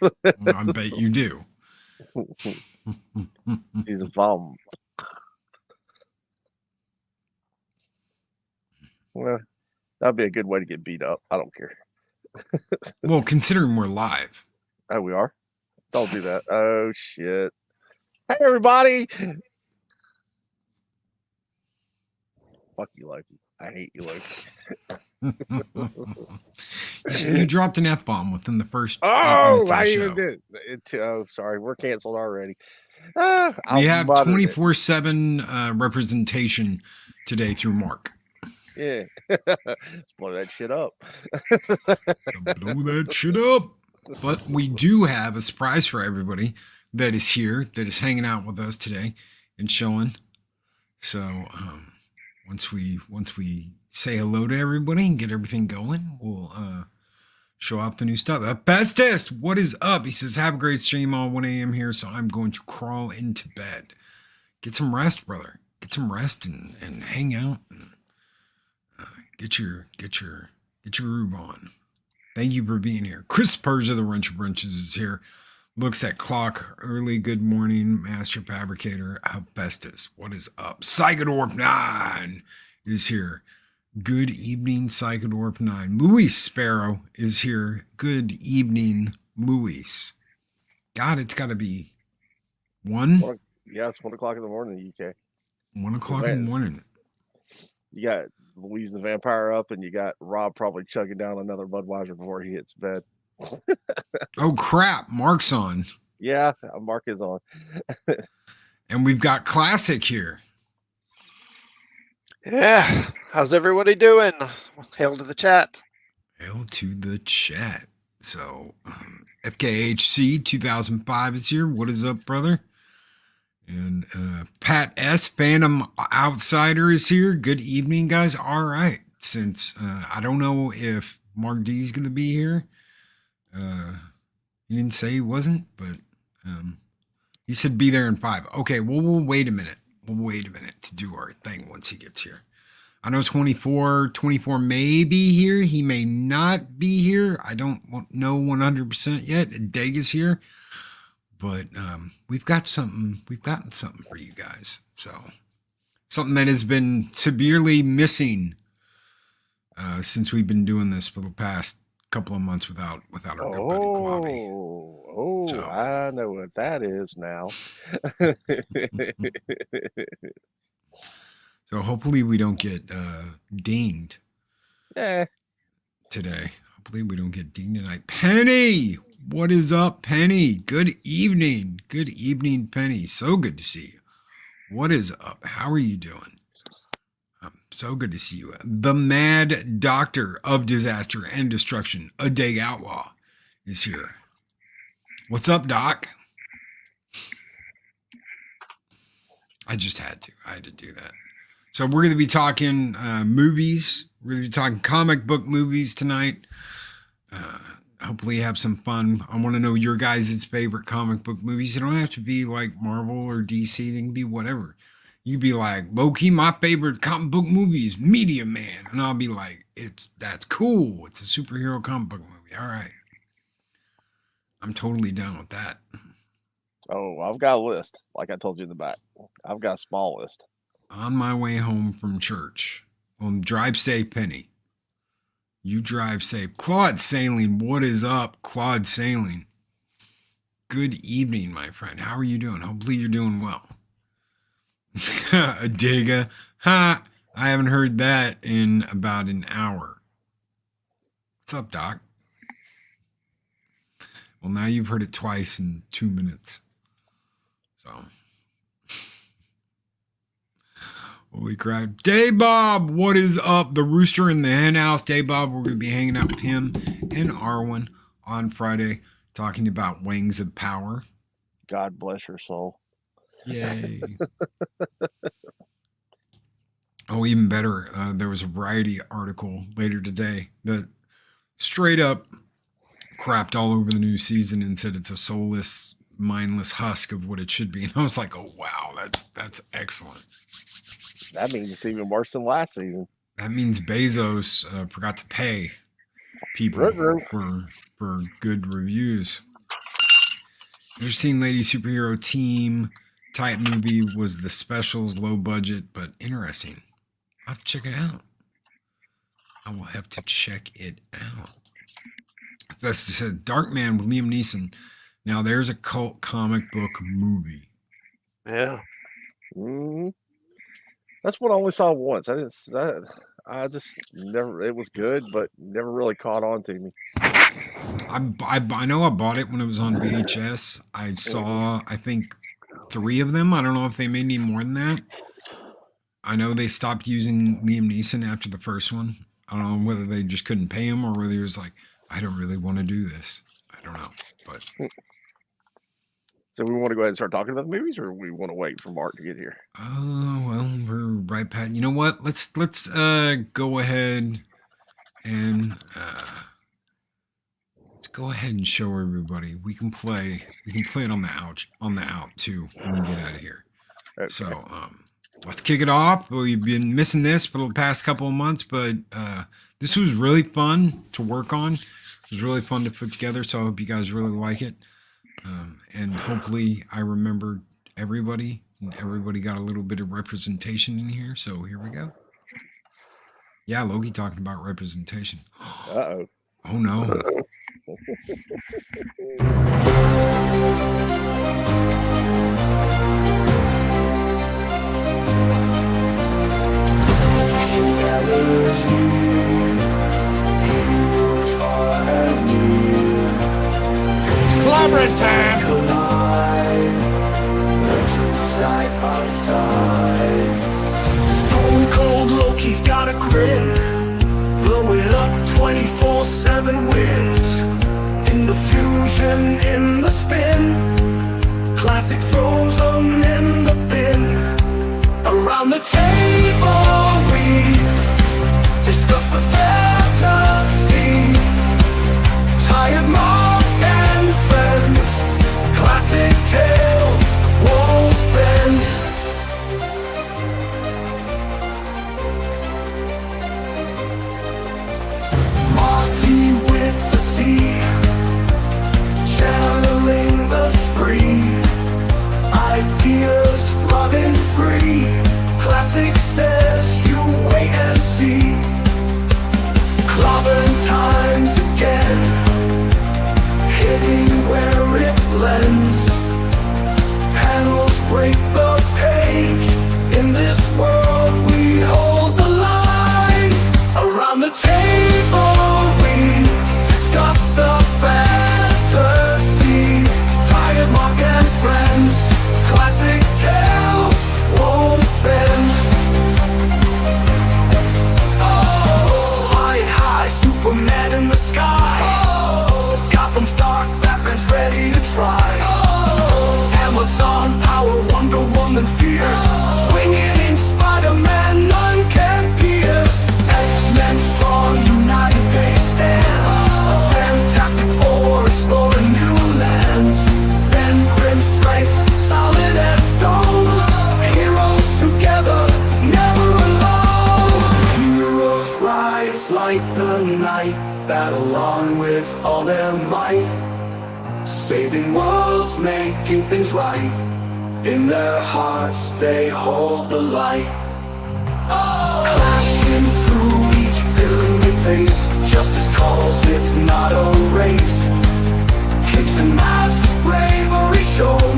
I bet you do. She's a bum. Well, that'd be a good way to get beat up. I don't care. Well, considering we're live. Oh, we are? Don't do that. Oh, shit. Hey, everybody. Fuck you, Loki. I hate you, Loki. You dropped an F-bomb within the first 8 Oh, minutes of the I show. even did. Oh, sorry. We're canceled already. We have 24/7 representation today through Mark. Yeah. Let's blow that shit up. Blow that shit up. But we do have a surprise for everybody that is here, that is hanging out with us today and chilling. So once we say hello to everybody and get everything going, we'll show off the new stuff. Bestest, what is up? He says, have a great stream all 1 a.m. here, so I'm going to crawl into bed. Get some rest, brother. Get some rest and hang out and get your groove on. Thank you for being here. Chris Persia, the Wrench of Wrenches, is here. Looks at clock early. Good morning, Master Fabricator. Bestest, what is up? Psychodorp 9 is here. Good evening, Psychodorp 9. Luis Sparrow is here. Good evening, Luis. God, it's got to be 1? Yeah, it's 1 o'clock in the morning in the UK. 1 o'clock in the morning. You got Louise the Vampire up, and you got Rob probably chugging down another Budweiser before he hits bed. Oh, crap. Mark's on. Yeah, Mark is on. And we've got Classic here. Yeah. How's everybody doing? Hail to the chat. Hail to the chat. So, FKHC 2005 is here. What is up, brother? And Pat S, Phantom Outsider, is here. Good evening, guys. All right. Since I don't know if Mark D is going to be here. He didn't say he wasn't, but he said be there in 5. Okay, well, we'll wait a minute. We'll wait a minute to do our thing once he gets here. I know 24 may be here. He may not be here. I don't know 100% yet. Dag is here. But we've gotten something for you guys. So something that has been severely missing since we've been doing this for the past couple of months without our good buddy Clobberin. So, I know what that is now. So hopefully we don't get dinged today. Hopefully we don't get dinged tonight. Penny! What is up, Penny? Good evening. Good evening, Penny. So good to see you. What is up? How are you doing? So good to see you. The Mad Doctor of Disaster and Destruction, a Dag Outlaw, is here. What's up, Doc? I just had to. I had to do that. So we're going to be talking movies. We're going to be talking comic book movies tonight. Hopefully have some fun. I want to know your guys' favorite comic book movies. It don't have to be like Marvel or DC. They can be whatever. You could be like, low-key, my favorite comic book movie is Media Man. And I'll be like, that's cool. It's a superhero comic book movie. All right. I'm totally down with that. Oh, I've got a list. Like I told you in the back. I've got a small list. On my way home from church. Well, drive safe, Penny. You drive safe. Claude Sailing, what is up, Claude Sailing? Good evening, my friend. How are you doing? Hopefully you're doing well. A digga. Ha! I haven't heard that in about an hour. What's up, Doc? Well, now you've heard it twice in 2 minutes. So. Holy crap. Day Bob, what is up? The Rooster in the Hen House. Day Bob, we're going to be hanging out with him and Arwen on Friday, talking about Wings of Power. God bless your soul. Yay. Oh, even better, there was a Variety article later today that straight up crapped all over the new season and said it's a soulless, mindless husk of what it should be. And I was like, oh, wow, that's excellent. That means it's even worse than last season. That means Bezos forgot to pay people for good reviews. You're seeing Lady Superhero Team type movie was the specials, low budget, but interesting. I'll have to check it out. I will have to check it out. That's said Darkman with Liam Neeson. Now there's a cult comic book movie. Yeah. Mhm. That's what I only saw once. I just never. It was good, but never really caught on to me. I know I bought it when it was on VHS. I saw, I think, 3 of them. I don't know if they made any more than that. I know they stopped using Liam Neeson after the first one. I don't know whether they just couldn't pay him or whether he was like, I don't really want to do this. I don't know. But So we want to go ahead and start talking about the movies, or we want to wait for Mark to get here? oh well, we're right, Pat. You know what? Let's go ahead and let's go ahead and show everybody. We can play it on the out too when we get out of here. Okay. So let's kick it off. We've been missing this for the past couple of months, but this was really fun to work on. It was really fun to put together, so I hope you guys really like it. And hopefully I remembered everybody, and everybody got a little bit of representation in here. So here we go. Yeah, Loki talking about representation. Uh-oh. Oh no. Clobberin time! Side by side. Stone cold Loki's got a grin, blowing up 24/7 winds. In the fusion, in the spin, classic throws 'em in the bin. Around the table we discuss the fantasy. Tired Mark and friends, classic tales woven. Marty with the sea, channeling the spree. Ideas running free. Classic says you wait and see. Clobberin times again, hitting where it blends. Panels break the page. In this world we hold the line. Around the table we discuss the fantasy. Tired Mark and friends, classic tales woven. Oh, high, Superman in the sky. Oh, Gotham's dark, Batman's ready to try. Amazon power, Wonder Woman fierce. Swinging in Spider-Man, none can pierce. X-Men strong, united they stand. Fantastic Four exploring new lands. Ben Grimm's strength, solid as stone. Heroes together, never alone. Heroes rise like the night, battle on with all their might. Saving worlds, making things right. In their hearts they hold the light. Clashing through each villain we face. Justice calls, it's not a race. Capes and masks, bravery shown.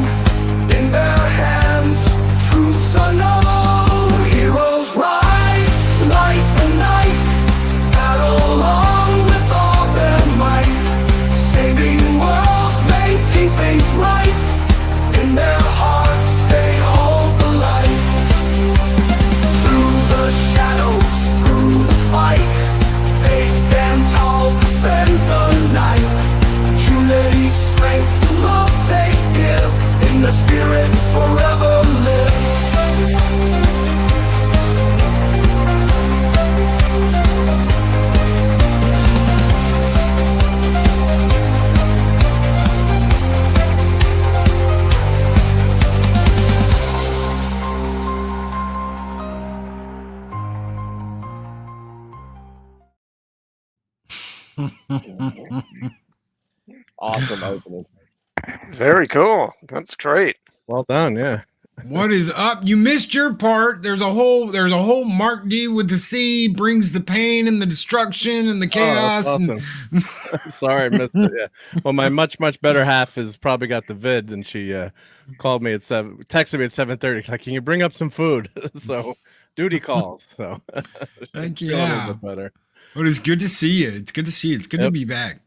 In their hands, truths unknown. Heroes rise, light the night. Battle on with all their might. Saving worlds, making things right. In their hearts they hold the light. Through the shadows, through the fight, they stand tall, defend the night. Unity, strength, love they give. In the spirit forever live. Awesome opening. Very cool. That's great. Well done. Yeah. What is up? You missed your part. There's a whole Mark D with the C brings the pain and the destruction and the chaos. Oh, that's awesome. Sorry, I missed it. Yeah. Well, my much better half has probably got the vid, and she called me at texted me at 7:30. Like, can you bring up some food? So duty calls. So Heck feeling a yeah. little bit better. But it's good to see you. It's good to see you. It's good to Yep. be back.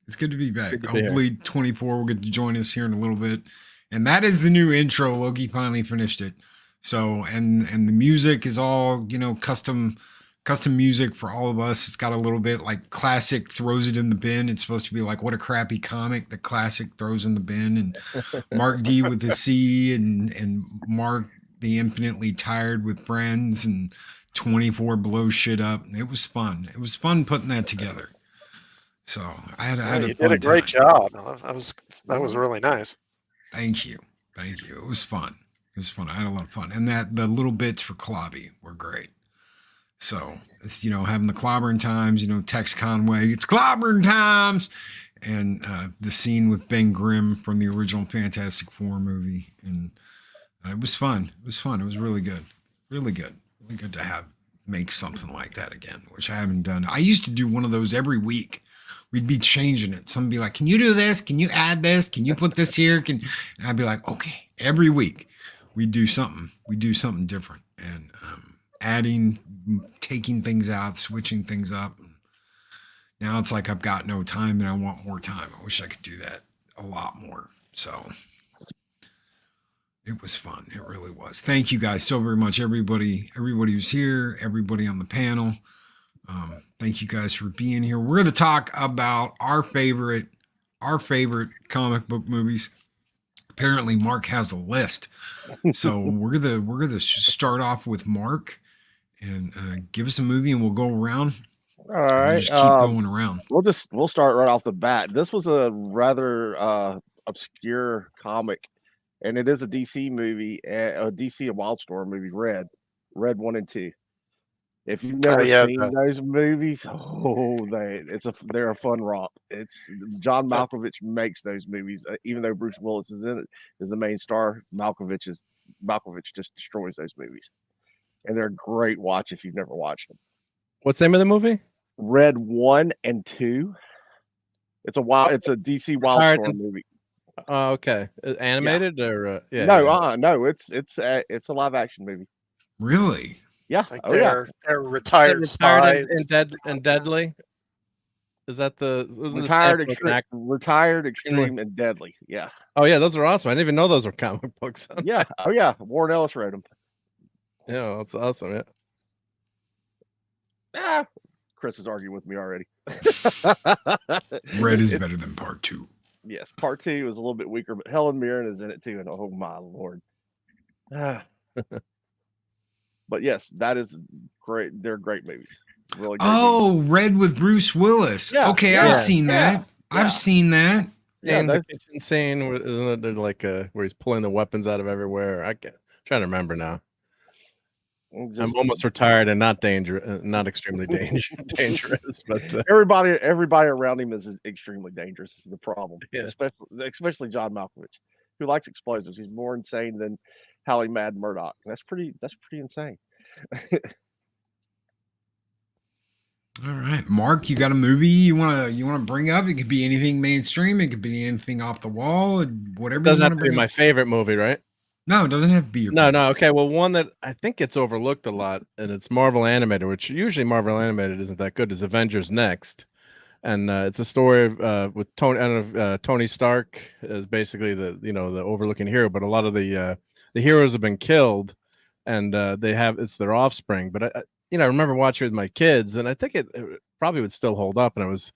It's good to be back. Good to be here. Hopefully 24 will get to join us here in a little bit. And that is the new intro. Loki finally finished it. So and the music is all, custom music for all of us. It's got a little bit like classic throws it in the bin. It's supposed to be like what a crappy comic the classic throws in the bin. And Mark D with the C and Mark the infinitely tired with friends and 24 blows shit up. It was fun. It was fun putting that together. So I had You a did fun a great time. job. That was really nice. Thank you. It was fun. I had a lot of fun. And the little bits for Clobby were great. So it's, having the Clobberin times, Tex Conway, it's Clobberin times. And the scene with Ben Grimm from the original Fantastic Four movie. And it was fun. It was really good. Really good. Really good to make something like that again, which I haven't done. I used to do one of those every week. We'd be changing it. Someone would be like, can you do this? Can you add this? Can you put this here? And I'd be like, okay, every week we do something. We do something different and adding, taking things out, switching things up. Now it's like I've got no time and I want more time. I wish I could do that a lot more. So it was fun. It really was. Thank you guys so very much. Everybody who's here, everybody on the panel. Thank you guys for being here. We're going to talk about our favorite comic book movies. Apparently, Mark has a list, so we're gonna start off with Mark and give us a movie, and we'll go around. All right, Just keep going around. We'll start right off the bat. This was a rather obscure comic, and it is a DC movie, a DC and Wildstorm movie, Red 1 and 2. If you've never seen those movies, they're a fun romp. It's John Malkovich makes those movies, even though Bruce Willis is in it, is the main star. Malkovich just destroys those movies, and they're a great watch if you've never watched them. What's the name of the movie? Red 1 and 2. It's a DC Wildstorm movie. Oh, okay. Animated or yeah? No, it's a live action movie. Really? Yeah. Like they're retired spies and Deadly. Is that retired extreme and deadly? Yeah. Oh yeah, those are awesome. I didn't even know those were comic books. Yeah. Oh yeah. Warren Ellis wrote them. Yeah, that's awesome. Yeah. Chris is arguing with me already. Red is better than part 2. Yes, part 2 is a little bit weaker, but Helen Mirren is in it too, and oh my lord. But yes, that is great. They're great movies. Really great movies. Red with Bruce Willis. Yeah, okay, yeah, I've seen that. yeah. I've seen that. Yeah, the kitchen scene where they're like where he's pulling the weapons out of everywhere. I'm trying to remember now. I'm almost retired and not extremely dangerous, but everybody around him is extremely dangerous. Is the problem, yeah. especially John Malkovich, who likes explosives. He's more insane than Hallie Mad Murdoch. That's pretty insane. All right, Mark, you got a movie you wanna bring up? It could be anything mainstream. It could be anything off the wall. Whatever. It doesn't have to be my favorite movie, right? No, it doesn't have to be your. No. Okay, well, one that I think gets overlooked a lot, and it's Marvel animated, which usually Marvel animated isn't that good. Is Avengers Next, and it's a story with Tony Stark as basically the overlooking hero, but a lot of the heroes have been killed, and it's their offspring. But I remember watching it with my kids, and I think it probably would still hold up. And that was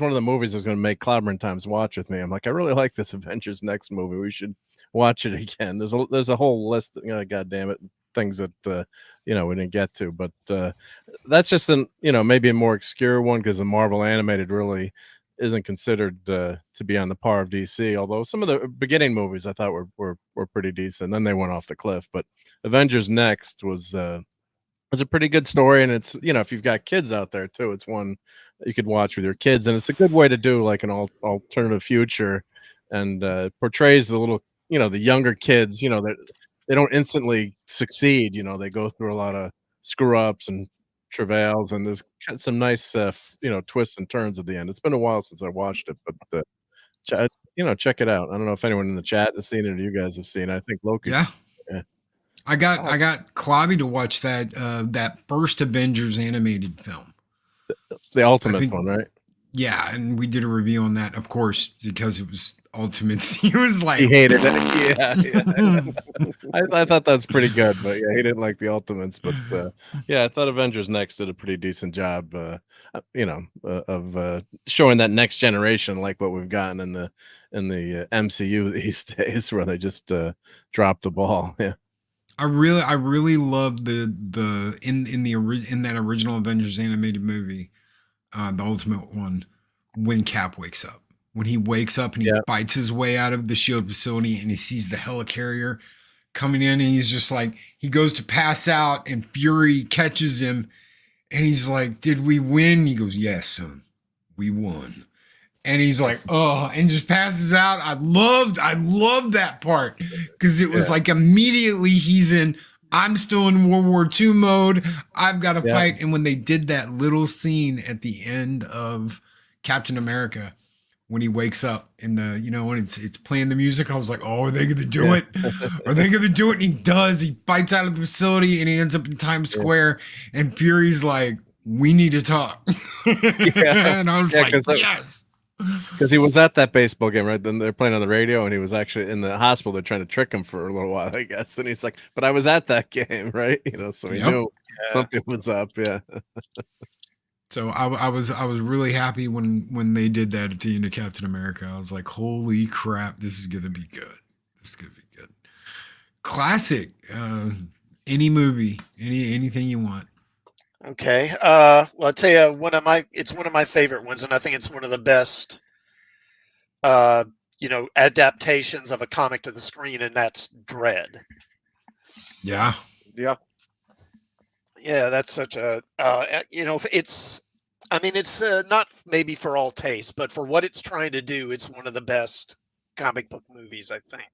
one of the movies I was going to make Clobberin Times watch with me. I'm like, I really like this Avengers Next movie. We should watch it again. There's a whole list, God damn it, things that we didn't get to. But that's just maybe a more obscure one because the Marvel animated really isn't considered to be on the par of DC. Although some of the beginning movies I thought were pretty decent. Then they went off the cliff. But Avengers Next was a pretty good story, and it's if you've got kids out there too, it's one you could watch with your kids, and it's a good way to do like an alternative future and portrays the little, the younger kids, that they don't instantly succeed. They go through a lot of screw ups and travails, and there's some nice, twists and turns at the end. It's been a while since I watched it, but check it out. I don't know if anyone in the chat has seen it or you guys have seen it. I think Loki's. Yeah. Yeah. I got Clobby to watch that first Avengers animated film. The Ultimate one, right? Yeah, and we did a review on that, of course, because it was Ultimates. He was like, he hated it. Yeah. I thought that's pretty good, but yeah, he didn't like the Ultimates. But yeah, I thought Avengers Next did a pretty decent job, of showing that next generation, like what we've gotten in the MCU these days, where they just dropped the ball. Yeah. I really love in that original Avengers animated movie, the Ultimate one, when Cap wakes up. When he wakes up and he fights his way out of the SHIELD facility and he sees the helicarrier coming in, and he's just like, he goes to pass out and Fury catches him and he's like, "Did we win?" He goes, "Yes, son, we won." And he's like, "Oh," and just passes out. I loved that part, because it was like immediately he's in, I'm still in World War II mode. I've got to fight. And when they did that little scene at the end of Captain America, when he wakes up in the, when it's playing the music, I was like, "Oh, are they going to do it? Are they going to do it?" And he does. He fights out of the facility and he ends up in Times Square. And Fury's like, "We need to talk." And I was like, yes. Because he was at that baseball game, right? Then they're playing on the radio, and he was actually in the hospital. They're trying to trick him for a little while, I guess. And he's like, "But I was at that game," right? So he knew something was up. Yeah. So I was really happy when they did that at the end of Captain America. I was like, "Holy crap, this is gonna be good. This is gonna be good." Classic. Any movie, anything you want. Okay. Well, I'll tell you, it's one of my favorite ones, and I think it's one of the best, adaptations of a comic to the screen, and that's Dread. Yeah. Yeah. Yeah, that's such a, it's not maybe for all taste, but for what it's trying to do, it's one of the best comic book movies, I think,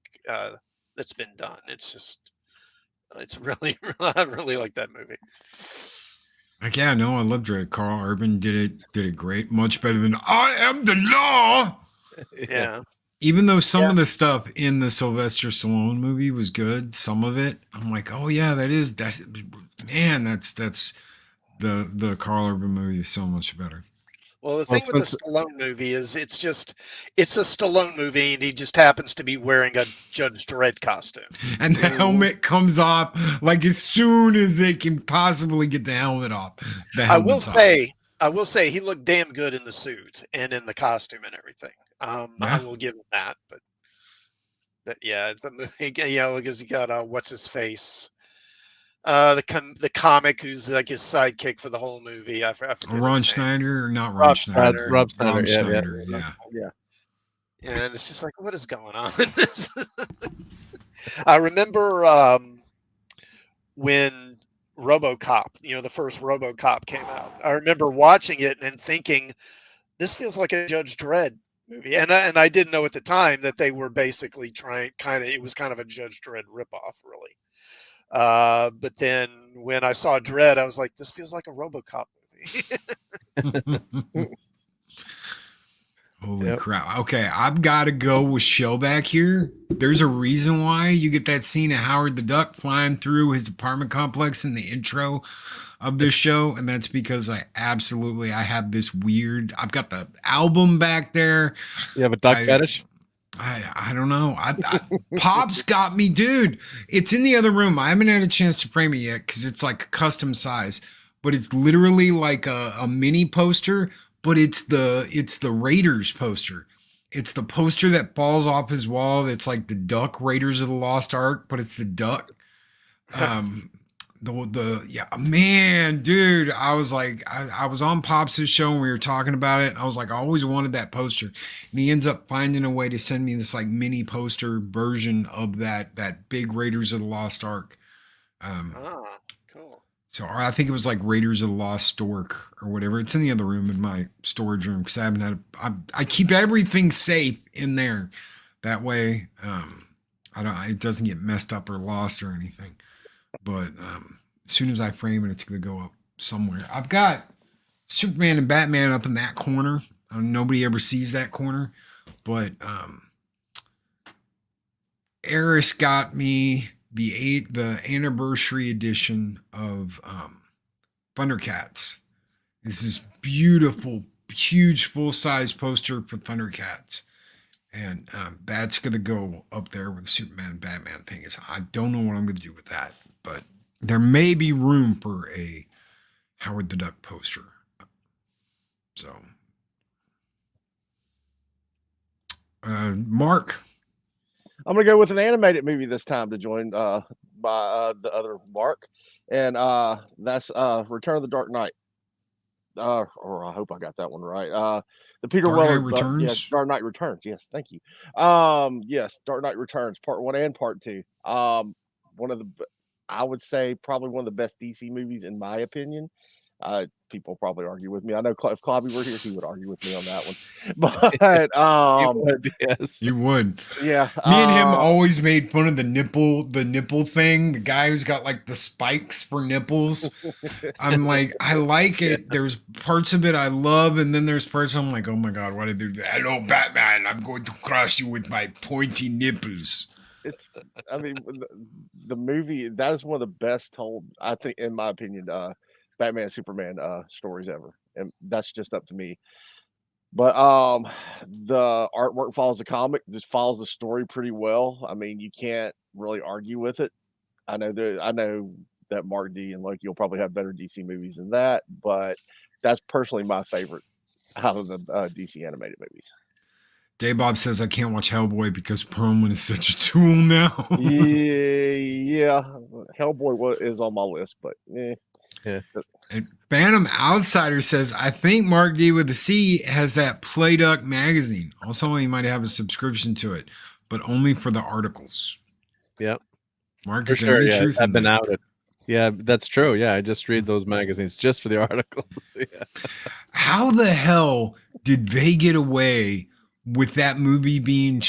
that's been done. It's really, I really like that movie. Like, yeah, no, I love Drake. Carl Urban did it great, much better than I Am the Law. Yeah. Even though some of the stuff in the Sylvester Stallone movie was good, some of it, I'm like, "Oh yeah, that's the Carl Urban movie is so much better." Well, the thing with the Stallone movie is it's a Stallone movie, and he just happens to be wearing a Judge Dredd costume. And the helmet comes off like as soon as they can possibly get the helmet off. I will say he looked damn good in the suit and in the costume and everything. I will give him that, but yeah, the movie, because he got what's his face, the comic who's like his sidekick for the whole movie. I forget Ron Schneider, or not Ron Schneider. Rob Schneider. Yeah. And it's just like, what is going on in this? I remember when RoboCop, the first RoboCop came out. I remember watching it and thinking, this feels like a Judge Dredd movie, and I didn't know at the time that they were basically it was kind of a Judge Dredd ripoff, really. But then when I saw Dredd, I was like, this feels like a RoboCop movie. Holy crap. Okay, I've got to go with Shellback here. There's a reason why you get that scene of Howard the Duck flying through his apartment complex in the intro of this show, and that's because I have this weird, I've got the album back there. You have a duck fetish? I don't know. Pop's got me, dude. It's in the other room. I haven't had a chance to frame it yet because it's like a custom size, but it's literally like a mini poster, but it's the Raiders poster. It's the poster that falls off his wall. It's like the Duck Raiders of the Lost Ark, but it's the duck. Man, dude, I was like, I was on Pops' show and we were talking about it. And I was like, I always wanted that poster. And he ends up finding a way to send me this like mini poster version of that big Raiders of the Lost Ark. Cool. So I think it was like Raiders of the Lost Stork or whatever. It's in the other room in my storage room because I haven't had I keep everything safe in there. That way, I don't. It doesn't get messed up or lost or anything. But as soon as I frame it, it's gonna go up somewhere. I've got Superman and Batman up in that corner. Nobody ever sees that corner, but Eris got me the anniversary edition of Thundercats. This is beautiful, huge, full size poster for Thundercats, and that's gonna go up there with the Superman and Batman thing. Is I don't know what I'm gonna do with that, but there may be room for a Howard the Duck poster. So, Mark. I'm gonna go with an animated movie this time to join by the other Mark, and that's Return of the Dark Knight. Or I hope I got that one right. The Peter Dark Weller Knight Returns? yes, Dark Knight Returns. Yes, thank you. Yes, Dark Knight Returns, Part 1 and Part 2. One of the, I would say, probably one of the best DC movies in my opinion. People probably argue with me. I know if Clobby were here, he would argue with me on that one. But Yes. You would. yeah, Me and him always made fun of the nipple thing. The guy who's got like the spikes for nipples. I'm like, I like it. There's parts of it I love, and then there's parts I'm like, oh my god, why did they do that? Hello, Batman. I'm going to crush you with my pointy nipples. It's, I mean, the movie that is one of the best told, I think, in my opinion, Batman Superman stories ever, and that's just up to me. But the artwork follows the comic, just follows the story pretty well. I mean, you can't really argue with it. I know that Mark D and Loki will probably have better DC movies than that, but that's personally my favorite out of the DC animated movies. Dave Bob says I can't watch Hellboy because Perlman is such a tool now. yeah, Hellboy is on my list, but Yeah. And Phantom Outsider says, I think Mark D with a C has that Play Duck magazine. Also, he might have a subscription to it, but only for the articles. Yep. Mark, For is there sure. any Yeah, truth I've in been that? outed. Yeah, that's true. Yeah, I just read those magazines just for the articles. Yeah. How the hell did they get away with that movie being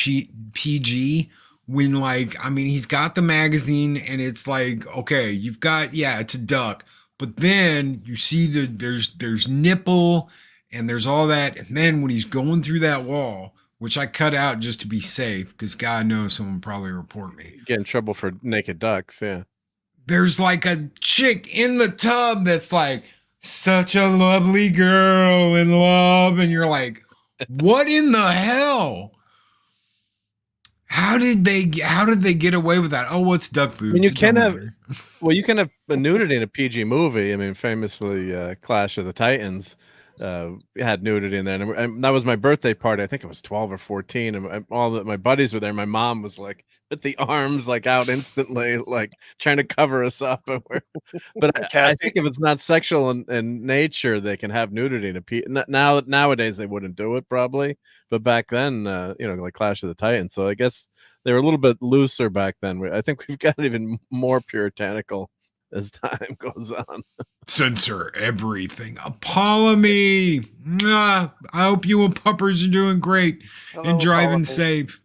PG when, like, I mean, he's got the magazine and it's like, okay, you've got, yeah, it's a duck, but then you see there's nipple and there's all that, and then when he's going through that wall, which I cut out just to be safe because God knows someone would probably report me. Get in trouble for naked ducks. Yeah. There's like a chick in the tub that's like such a lovely girl in love, and you're like, what in the hell? How did they get away with that? Oh, what's duck boobs? I mean, you It can don't have matter. well, you can have a nudity in a PG movie. I mean, famously, Clash of the Titans had nudity in there, and that was my birthday party. I think it was 12 or 14, and my buddies were there. My mom was like with the arms like out instantly, like trying to cover us up. But I think if it's not sexual in nature, they can have nudity in a nowadays they wouldn't do it probably, but back then, like Clash of the Titans. So I guess they were a little bit looser back then. I think we've gotten even more puritanical as time goes on. Censor everything. Apollomy. Mwah. I hope you and puppers are doing great and driving safe.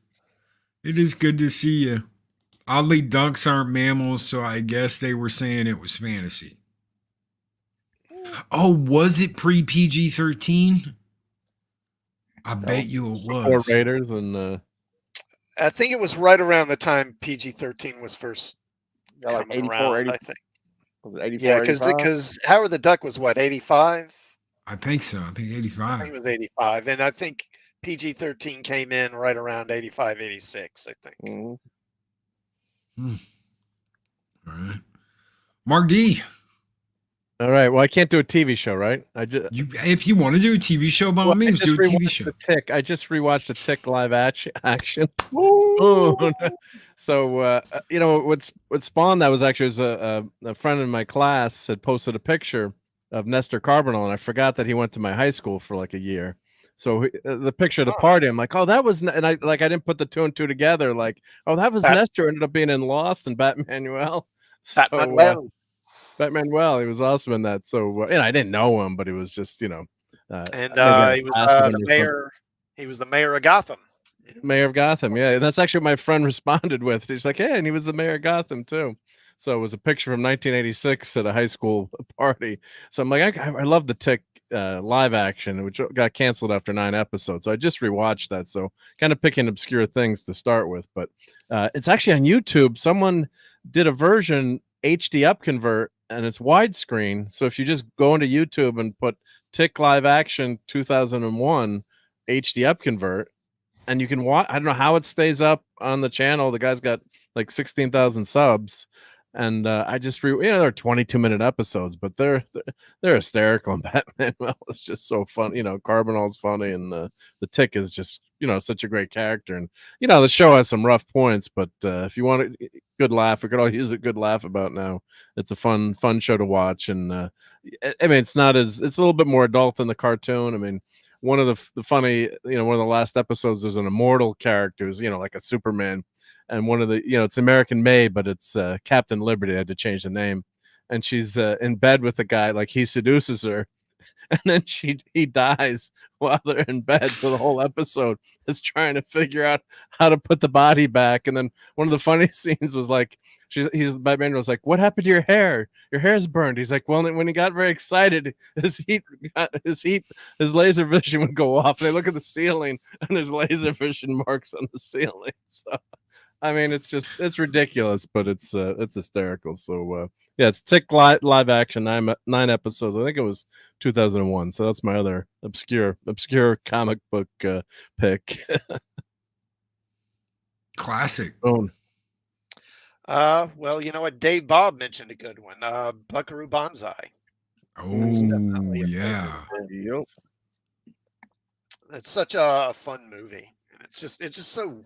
It is good to see you. Oddly, ducks aren't mammals, so I guess they were saying it was fantasy. Oh, was it pre PG-13? I bet you it Before was. Raiders and I think it was right around the time PG-13 was first like coming 84, around. 80, I think. was it 84? Yeah, 85? because Howard the Duck was what, 85? I think so. I think I 85. think it was 85, and I think PG-13 came in right around 85, 86. I think. Mm-hmm. All right. Mark D. all right. Well, I can't do a TV show, right? If you want to do a TV show, by all means, do a TV show. I just rewatched the Tick live action. Ooh. So what spawned that was actually a friend in my class had posted a picture of Nestor Carbonell, and I forgot that he went to my high school for like a year. So the picture of the party, I'm like, oh, that was, and I didn't put the two and two together. Like, oh, that was Nestor. Ended up being in Lost and Batmanuel. Batmanuel, he was awesome in that. So I didn't know him, but he was just and he was the mayor. He was the mayor of Gotham Mayor of Gotham. Yeah, and that's actually what my friend responded with. He's like, "Hey, and he was the mayor of Gotham too." So it was a picture from 1986 at a high school party. So I'm like, I love the Tick live action, which got canceled after 9 episodes. So I just rewatched that. So kind of picking obscure things to start with, but it's actually on YouTube. Someone did a version HD up convert, and it's widescreen. So if you just go into YouTube and put Tick live action 2001 HD up convert, and you can watch. I don't know how it stays up on the channel. The guy's got like 16,000 subs, and I just they're 22-minute episodes, but they're hysterical. And Batman, well, it's just so fun. Carbonall's funny, and the Tick is just such a great character. And the show has some rough points, but if you want a good laugh, we could all use a good laugh about now. It's a fun show to watch, and I mean, it's a little bit more adult than the cartoon. I mean, one of the funny, one of the last episodes, there's an immortal character who's, like a Superman. And one of the, it's American May, but it's Captain Liberty. I had to change the name. And she's in bed with the guy, like he seduces her. And then he dies while they're in bed. So the whole episode is trying to figure out how to put the body back. And then one of the funny scenes was like, Batman was like, "What happened to your hair? Your hair's burned." He's like, "Well, when he got very excited, his laser vision would go off." And they look at the ceiling, and there's laser vision marks on the ceiling. So, I mean, it's ridiculous, but it's hysterical. So yeah, it's Tick live action, 9 episodes. I think it was 2001. So that's my other obscure comic book pick. Classic. Boom. Well, you know what? Dave Bob mentioned a good one. Buckaroo Banzai. Oh yeah. Yep. It's such a fun movie, and it's just so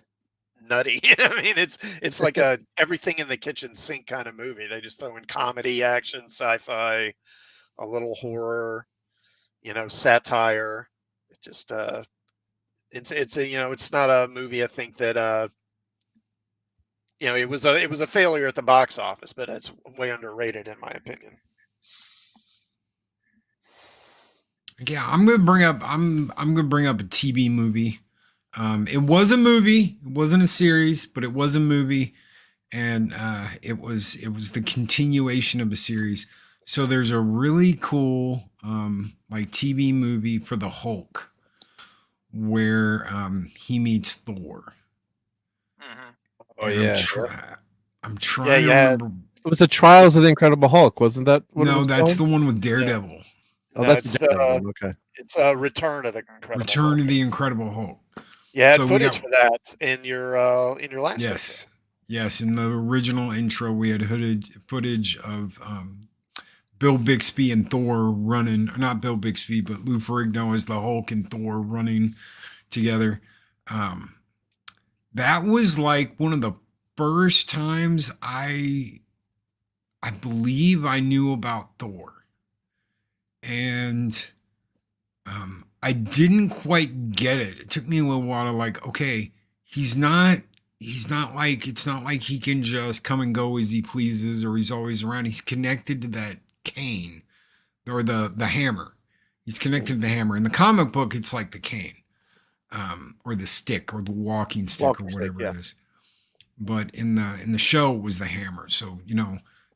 nutty. I mean, it's like a everything in the kitchen sink kind of movie. They just throw in comedy, action, sci-fi, a little horror, satire. It just it's a it's not a movie I think that it was a failure at the box office, but it's way underrated in my opinion. Yeah, I'm gonna bring up a TV movie. It was a movie. It wasn't a series, but it was a movie, and it was the continuation of a series. So there's a really cool like TV movie for the Hulk, where he meets Thor. Oh And yeah, I'm trying to remember. it was the Trials of the Incredible Hulk, wasn't that? What it No, was that's called? the one with Daredevil. Oh, No, that's it's the Daredevil one. Okay. It's a Return of the Incredible Return Hulk. of the Incredible Hulk. You had So we footage got- for that in your last Yes. episode. Yes, in the original intro, we had footage of Bill Bixby and Thor running. Not Bill Bixby, but Lou Ferrigno as the Hulk and Thor running together. That was like one of the first times I believe I knew about Thor, and I didn't quite get it. It took me a little while to like, okay, he's not like, it's not like he can just come and go as he pleases or he's always around. He's connected to that cane or the hammer. He's connected to the hammer. In the comic book, it's like the cane, or the stick or the walking stick Walking or stick, whatever yeah. it is. But in the show, it was the hammer. So,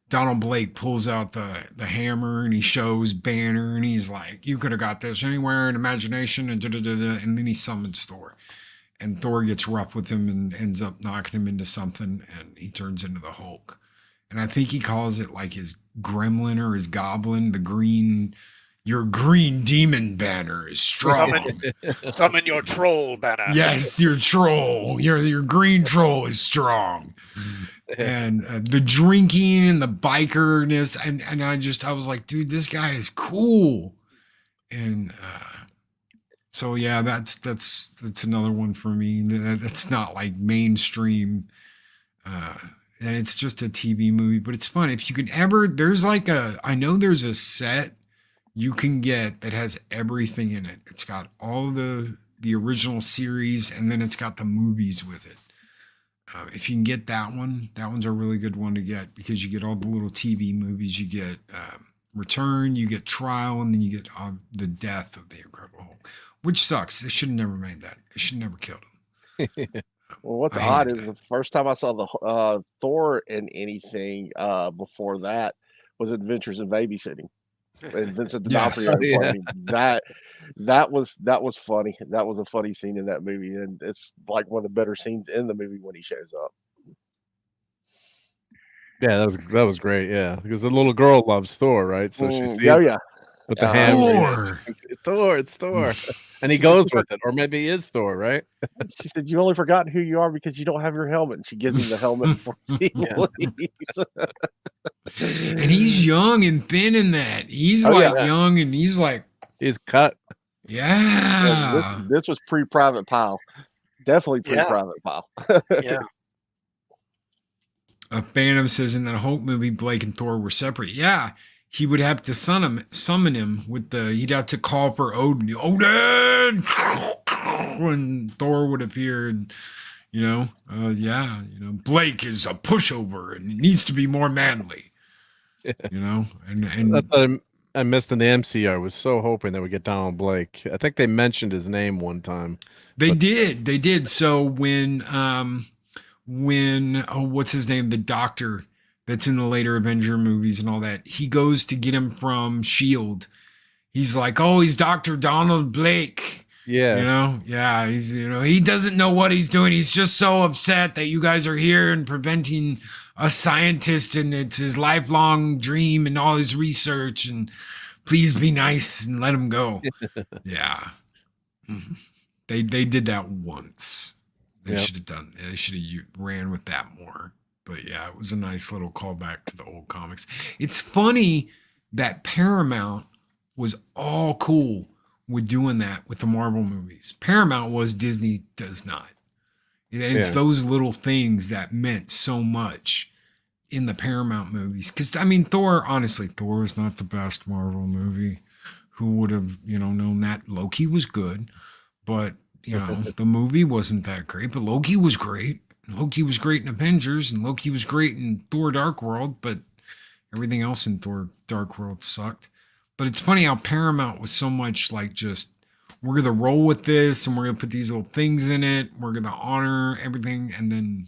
Donald Blake pulls out the hammer and he shows Banner and he's like, "You could have got this anywhere in imagination," and and then he summons Thor. And Thor gets rough with him and ends up knocking him into something, and he turns into the Hulk. And I think he calls it like his gremlin or his goblin, your green demon Banner is strong. Summon your troll, Banner. Yes, your troll, your green troll is strong. And the drinking and the bikerness, and I was like, dude, this guy is cool. And so yeah, that's another one for me. That's not like mainstream, and it's just a TV movie, but it's fun. If you can ever, I know there's a set you can get that has everything in it. It's got all the original series, and then it's got the movies with it. If you can get that one's a really good one to get, because you get all the little TV movies. You get Return, you get Trial, and then you get the death of the Incredible Hulk, which sucks. They should have never made that. They should have never killed him. Well, what's I odd hated is that. the first time I saw the Thor in anything before that was Adventures in Babysitting, and Vincent Yes. D'Onofrio Oh, yeah. playing that was funny. That was a funny scene in that movie, and it's like one of the better scenes in the movie when he shows up. Yeah, that was great. Yeah, because the little girl loves Thor, right? So she Yeah, sees oh, him yeah. with the Uh-huh. hammer. Yeah, she Thor. thinks Thor. It's Thor, and he She said, goes with it, or maybe he is Thor, right? she said, "You only forgotten who you are because you don't have your helmet." And she gives him the helmet before he Yeah. leaves. And he's young and thin in that. He's Oh, yeah. like young and he's like, He's cut. Yeah, yeah. this was pre-Private Pile. Definitely Yeah, pre-Private Pile. yeah. A Phantom says in that Hulk movie, Blake and Thor were separate. Yeah, he would have to summon him with the. He'd have to call for Odin. Odin, when Thor would appear. And, yeah, Blake is a pushover and he needs to be more manly. And That's what I missed in the MCU. I was so hoping that we get Donald Blake. I think they mentioned his name one time. they did. So when what's his name, the doctor that's in the later Avenger movies and all that, he goes to get him from Shield. He's like, oh, he's Dr. Donald Blake. Yeah, Yeah, he's he doesn't know what he's doing. He's just so upset that you guys are here and preventing a scientist, and it's his lifelong dream and all his research, and please be nice and let him go. Yeah. Mhm. They did that once. They Yep. should have done. They should have ran with that more. But yeah, it was a nice little callback to the old comics. It's funny that Paramount was all cool with doing that with the Marvel movies. Paramount was, Disney does not. And it's Yeah. those little things that meant so much in the Paramount movies. Because I mean, honestly, Thor was not the best Marvel movie. Who would have known that? Loki was good, but the movie wasn't that great. But Loki was great. Loki was great in Avengers, and Loki was great in Thor: Dark World. But everything else in Thor: Dark World sucked. But it's funny how Paramount was so much like, just, we're gonna roll with this, and we're gonna put these little things in it. We're gonna honor everything, and then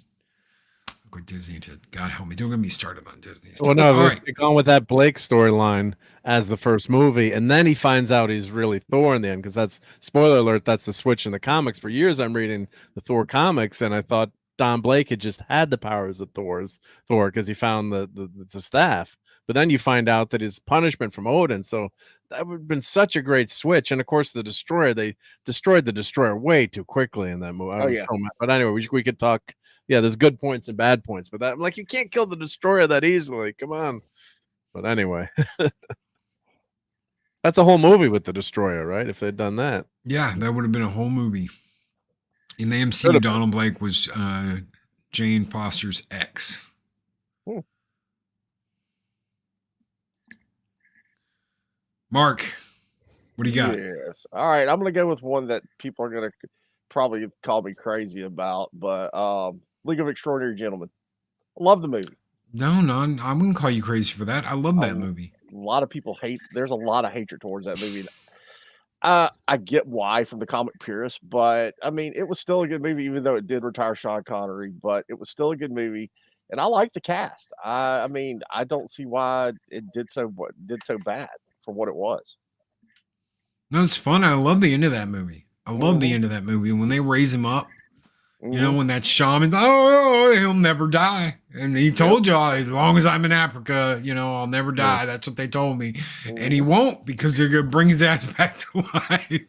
look what Disney did. God help me, don't get me started on Disney stuff. Well, no, All right. they're going with that Blake storyline as the first movie, and then he finds out he's really Thor in the end, because that's, spoiler alert, that's the switch in the comics. For years, I'm reading the Thor comics, and I thought Don Blake had just had the powers of Thor because he found the staff. But then you find out that his punishment from Odin. So that would have been such a great switch. And of course, the Destroyer, they destroyed the Destroyer way too quickly in that movie. I Oh, was yeah. so mad. But anyway, we could talk. Yeah, there's good points and bad points, but that, I'm like, you can't kill the Destroyer that easily. Come on. But anyway, that's a whole movie with the Destroyer, right? If they'd done that. Yeah, that would have been a whole movie. In the Should MCU, have been. Donald Blake was Jane Foster's ex. Hmm. Mark, what do you got? Yes. All right. I'm gonna go with one that people are gonna probably call me crazy about, but League of Extraordinary Gentlemen. Love the movie. No, I wouldn't call you crazy for that. I love that movie. A lot of people hate. There's a lot of hatred towards that movie. I get why from the comic purists, but I mean, it was still a good movie, even though it did retire Sean Connery. But it was still a good movie, and I like the cast. I mean, I don't see why it did so bad for what it was. No, it's fun. I love the end of that movie. I love the Mhm. end of that movie when they raise him up. Mhm. When that shaman, oh, he'll never die. And he told y'all, as long as I'm in Africa, I'll never die. That's what they told me. And he won't, because they're going to bring his ass back to life.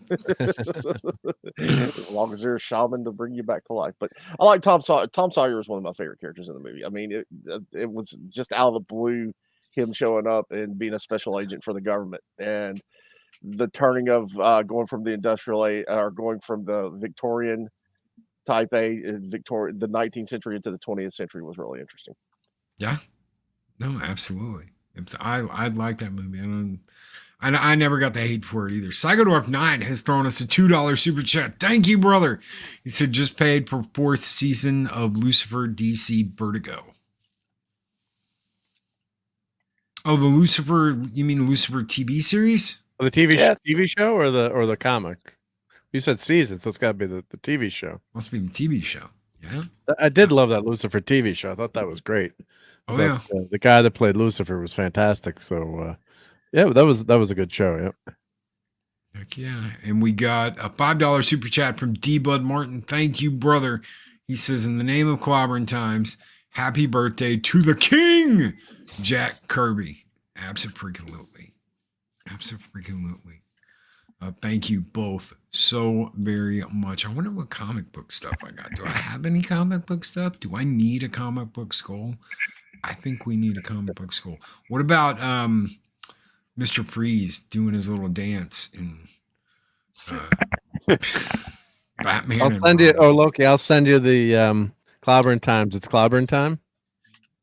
As long as there's a shaman to bring you back to life. But I like Tom Sawyer. Tom Sawyer was one of my favorite characters in the movie. I mean, it was just out of the blue, him showing up and being a special agent for the government, and the turning of going from the going from the Victorian type A, the 19th century into the 20th century was really interesting. Yeah. No, absolutely. I like that movie. I never got the hate for it either. Psychodorf9 has thrown us a $2 super chat. Thank you, brother. He said, just paid for 4th season of Lucifer DC Vertigo. Oh, the Lucifer, you mean Lucifer TV series? The TV Yeah. TV show or the comic? You said season, so it's got to be the TV show. Must be the TV show. Yeah. I did love that Lucifer TV show. I thought that was great. I Oh thought, yeah. the guy that played Lucifer was fantastic. So yeah, that was a good show. Yeah. Heck yeah. And we got a $5 super chat from D Bud Martin. Thank you, brother. He says, in the name of Clobberin Times, happy birthday to the king, Jack Kirby. Absolutely. Absolutely. Thank you both so very much. I wonder what comic book stuff I got. Do I have any comic book stuff? Do I need a comic book skull? I think we need a comic book skull. What about Mr. Freeze doing his little dance in Batman? I'll and send you. Robin? Oh, Loki, I'll send you the Clobberin Times. It's Clobberin Time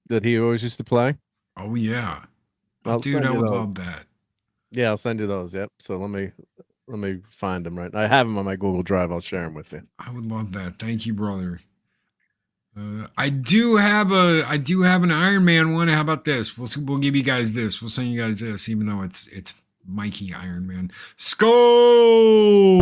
that he always used to play. Oh yeah. Oh, I'll dude, send I you would those. love that. Yeah, I'll send you those. Yep. So let me find them. Right, I have them on my Google Drive. I'll share them with you. I would love that. Thank you, brother. I do have an Iron Man one. How about this? We'll give you guys this. We'll send you guys this, even though it's Mikey Iron Man. Skull!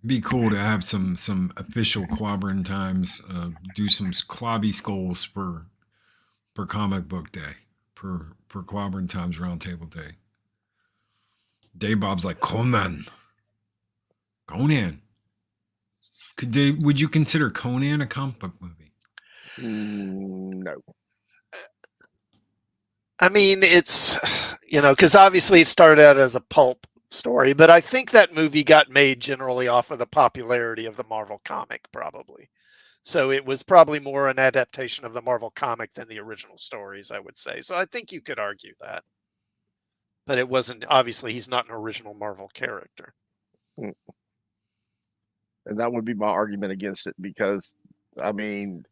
Be cool to have some official Clobberin Times. Do some clobby skulls for comic book day, for Clobberin Times Roundtable Day. Dave Bob's like Conan. Would you consider Conan a comic book movie? No. I mean, it's, because obviously it started out as a pulp story, but I think that movie got made generally off of the popularity of the Marvel comic, probably. So it was probably more an adaptation of the Marvel comic than the original stories, I would say. So I think you could argue that. But it wasn't, obviously, he's not an original Marvel character. And that would be my argument against it, because, I mean,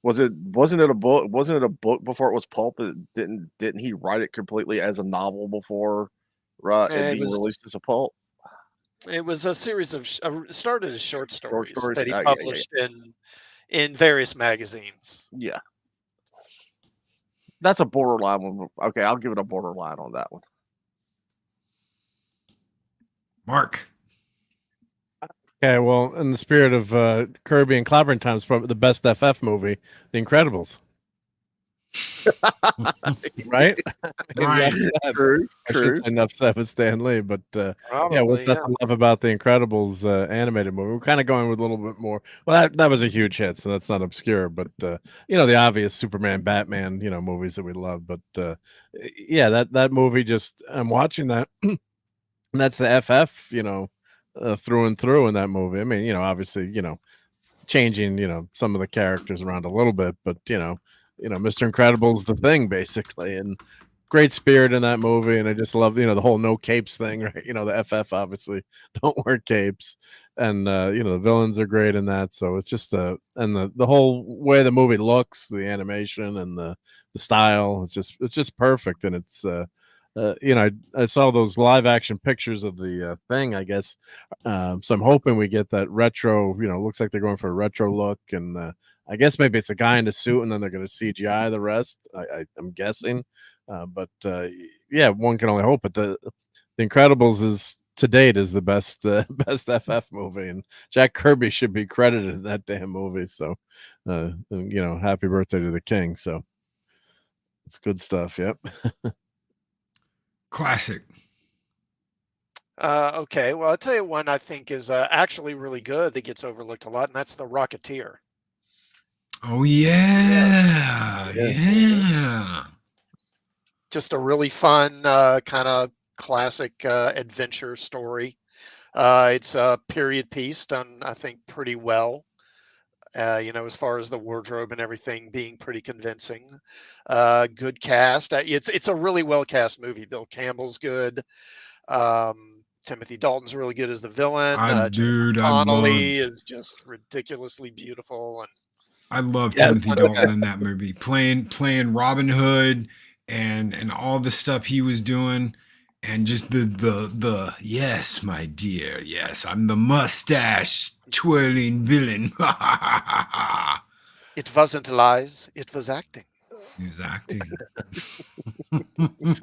wasn't it a book before it was pulp? Didn't he write it completely as a novel before it being released as a pulp? It was a series of started as short stories that he Yeah, published in various magazines. Yeah. That's a borderline one. Okay, I'll give it a borderline on that one. Mark. Okay, well, in the spirit of Kirby and Clobberin Times, probably the best FF movie, The Incredibles. Right? Right. True. I should say enough said with Stan Lee, but yeah, what's that to love about The Incredibles animated movie? We're kind of going with a little bit more. Well, that was a huge hit, so that's not obscure, but the obvious Superman, Batman, movies that we love. But yeah, that movie, just I'm watching that, and that's the FF, through and through in that movie. I mean, obviously, changing, some of the characters around a little bit, but Mr. Incredible's the thing, basically, and great spirit in that movie. And I just love, the whole no capes thing, right? The FF obviously don't wear capes, and the villains are great in that. So it's just and the whole way the movie looks, the animation and the style, it's just perfect. And it's I saw those live action pictures of the thing, I guess. So I'm hoping we get that retro, looks like they're going for a retro look. And I guess maybe it's a guy in a suit and then they're going to CGI the rest. I'm guessing. But yeah, one can only hope. But the Incredibles is to date is the best FF movie. And Jack Kirby should be credited in that damn movie. So, happy birthday to the king. So it's good stuff. Yep. Classic. Okay, well, I'll tell you one I think is actually really good that gets overlooked a lot, and that's The Rocketeer. Oh yeah. Just a really fun kind of classic adventure story. It's a period piece done, I think, pretty well. As far as the wardrobe and everything being pretty convincing. Good cast. It's a really well cast movie. Bill Campbell's good. Timothy Dalton's really good as the villain. Connolly is just ridiculously beautiful, and I love Timothy Dalton in that movie, playing Robin Hood and all the stuff he was doing. And just the yes, my dear, yes, I'm the mustache twirling villain. It wasn't lies, it was acting. He was acting.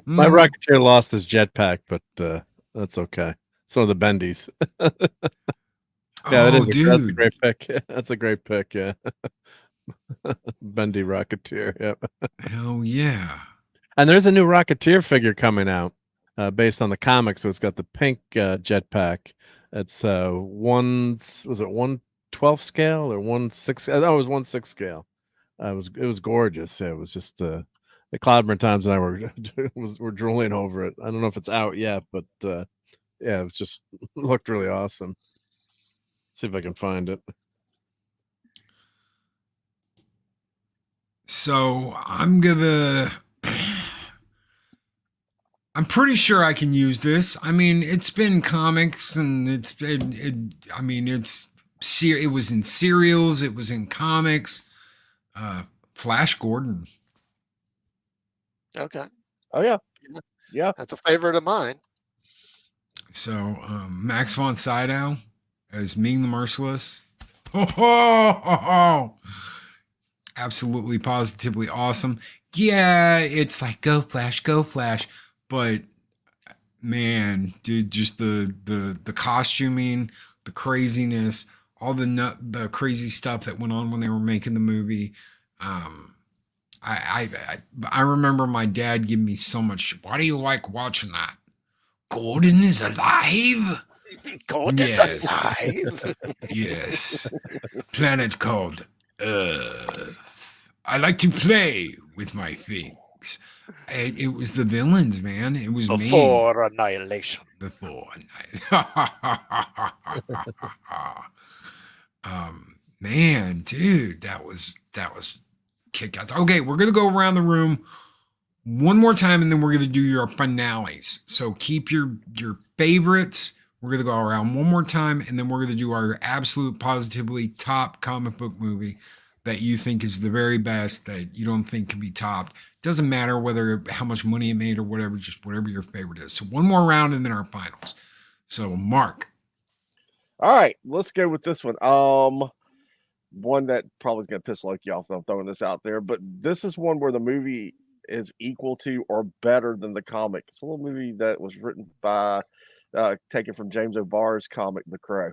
My Rocketeer lost his jetpack, but that's okay. So the Bendies. Yeah, Oh, that's a dude. great pick. That's a great pick. Yeah, Bendy Rocketeer. Yep. Hell yeah. And there's a new Rocketeer figure coming out based on the comic. So it's got the pink jetpack. It's was it 1/12 scale or 1/6? I thought it was 1/6 scale. It was gorgeous. Yeah, it was just the Clobberin Times and I were drooling over it. I don't know if it's out yet, but yeah, it was just looked really awesome. See if I can find it. So I'm pretty sure I can use this. I mean, it's been comics and I mean, it was in serials, it was in comics. Flash Gordon. Okay. Oh yeah, Yeah. yeah. That's a favorite of mine. So Max von Sydow as Ming the Merciless. Ho, ho, ho, ho. Absolutely, positively awesome. Yeah, it's like go Flash, but man, dude, just the costuming, the craziness, all the crazy stuff that went on when they were making the movie. I remember my dad giving me so much. Why do you like watching that? Gordon is alive. Gordon's Yes. alive. Yes. Planet called Earth. I like to play with my things. It was the villains, man. It was me. Before annihilation. Before. Man, dude, that was kick ass. Okay, we're gonna go around the room one more time, and then we're gonna do your finales. So keep your favorites. We're gonna go around one more time, and then we're gonna do our absolute positively top comic book movie that you think is the very best, that you don't think can be topped. Doesn't matter whether how much money it made or whatever, just whatever your favorite is. So one more round and then our finals. So Mark. All right, let's go with this one. One that probably is gonna piss Loki off. I'm throwing this out there, but this is one where the movie is equal to or better than the comic. It's a little movie that was written by, taken from James O'Barr's comic, The Crow.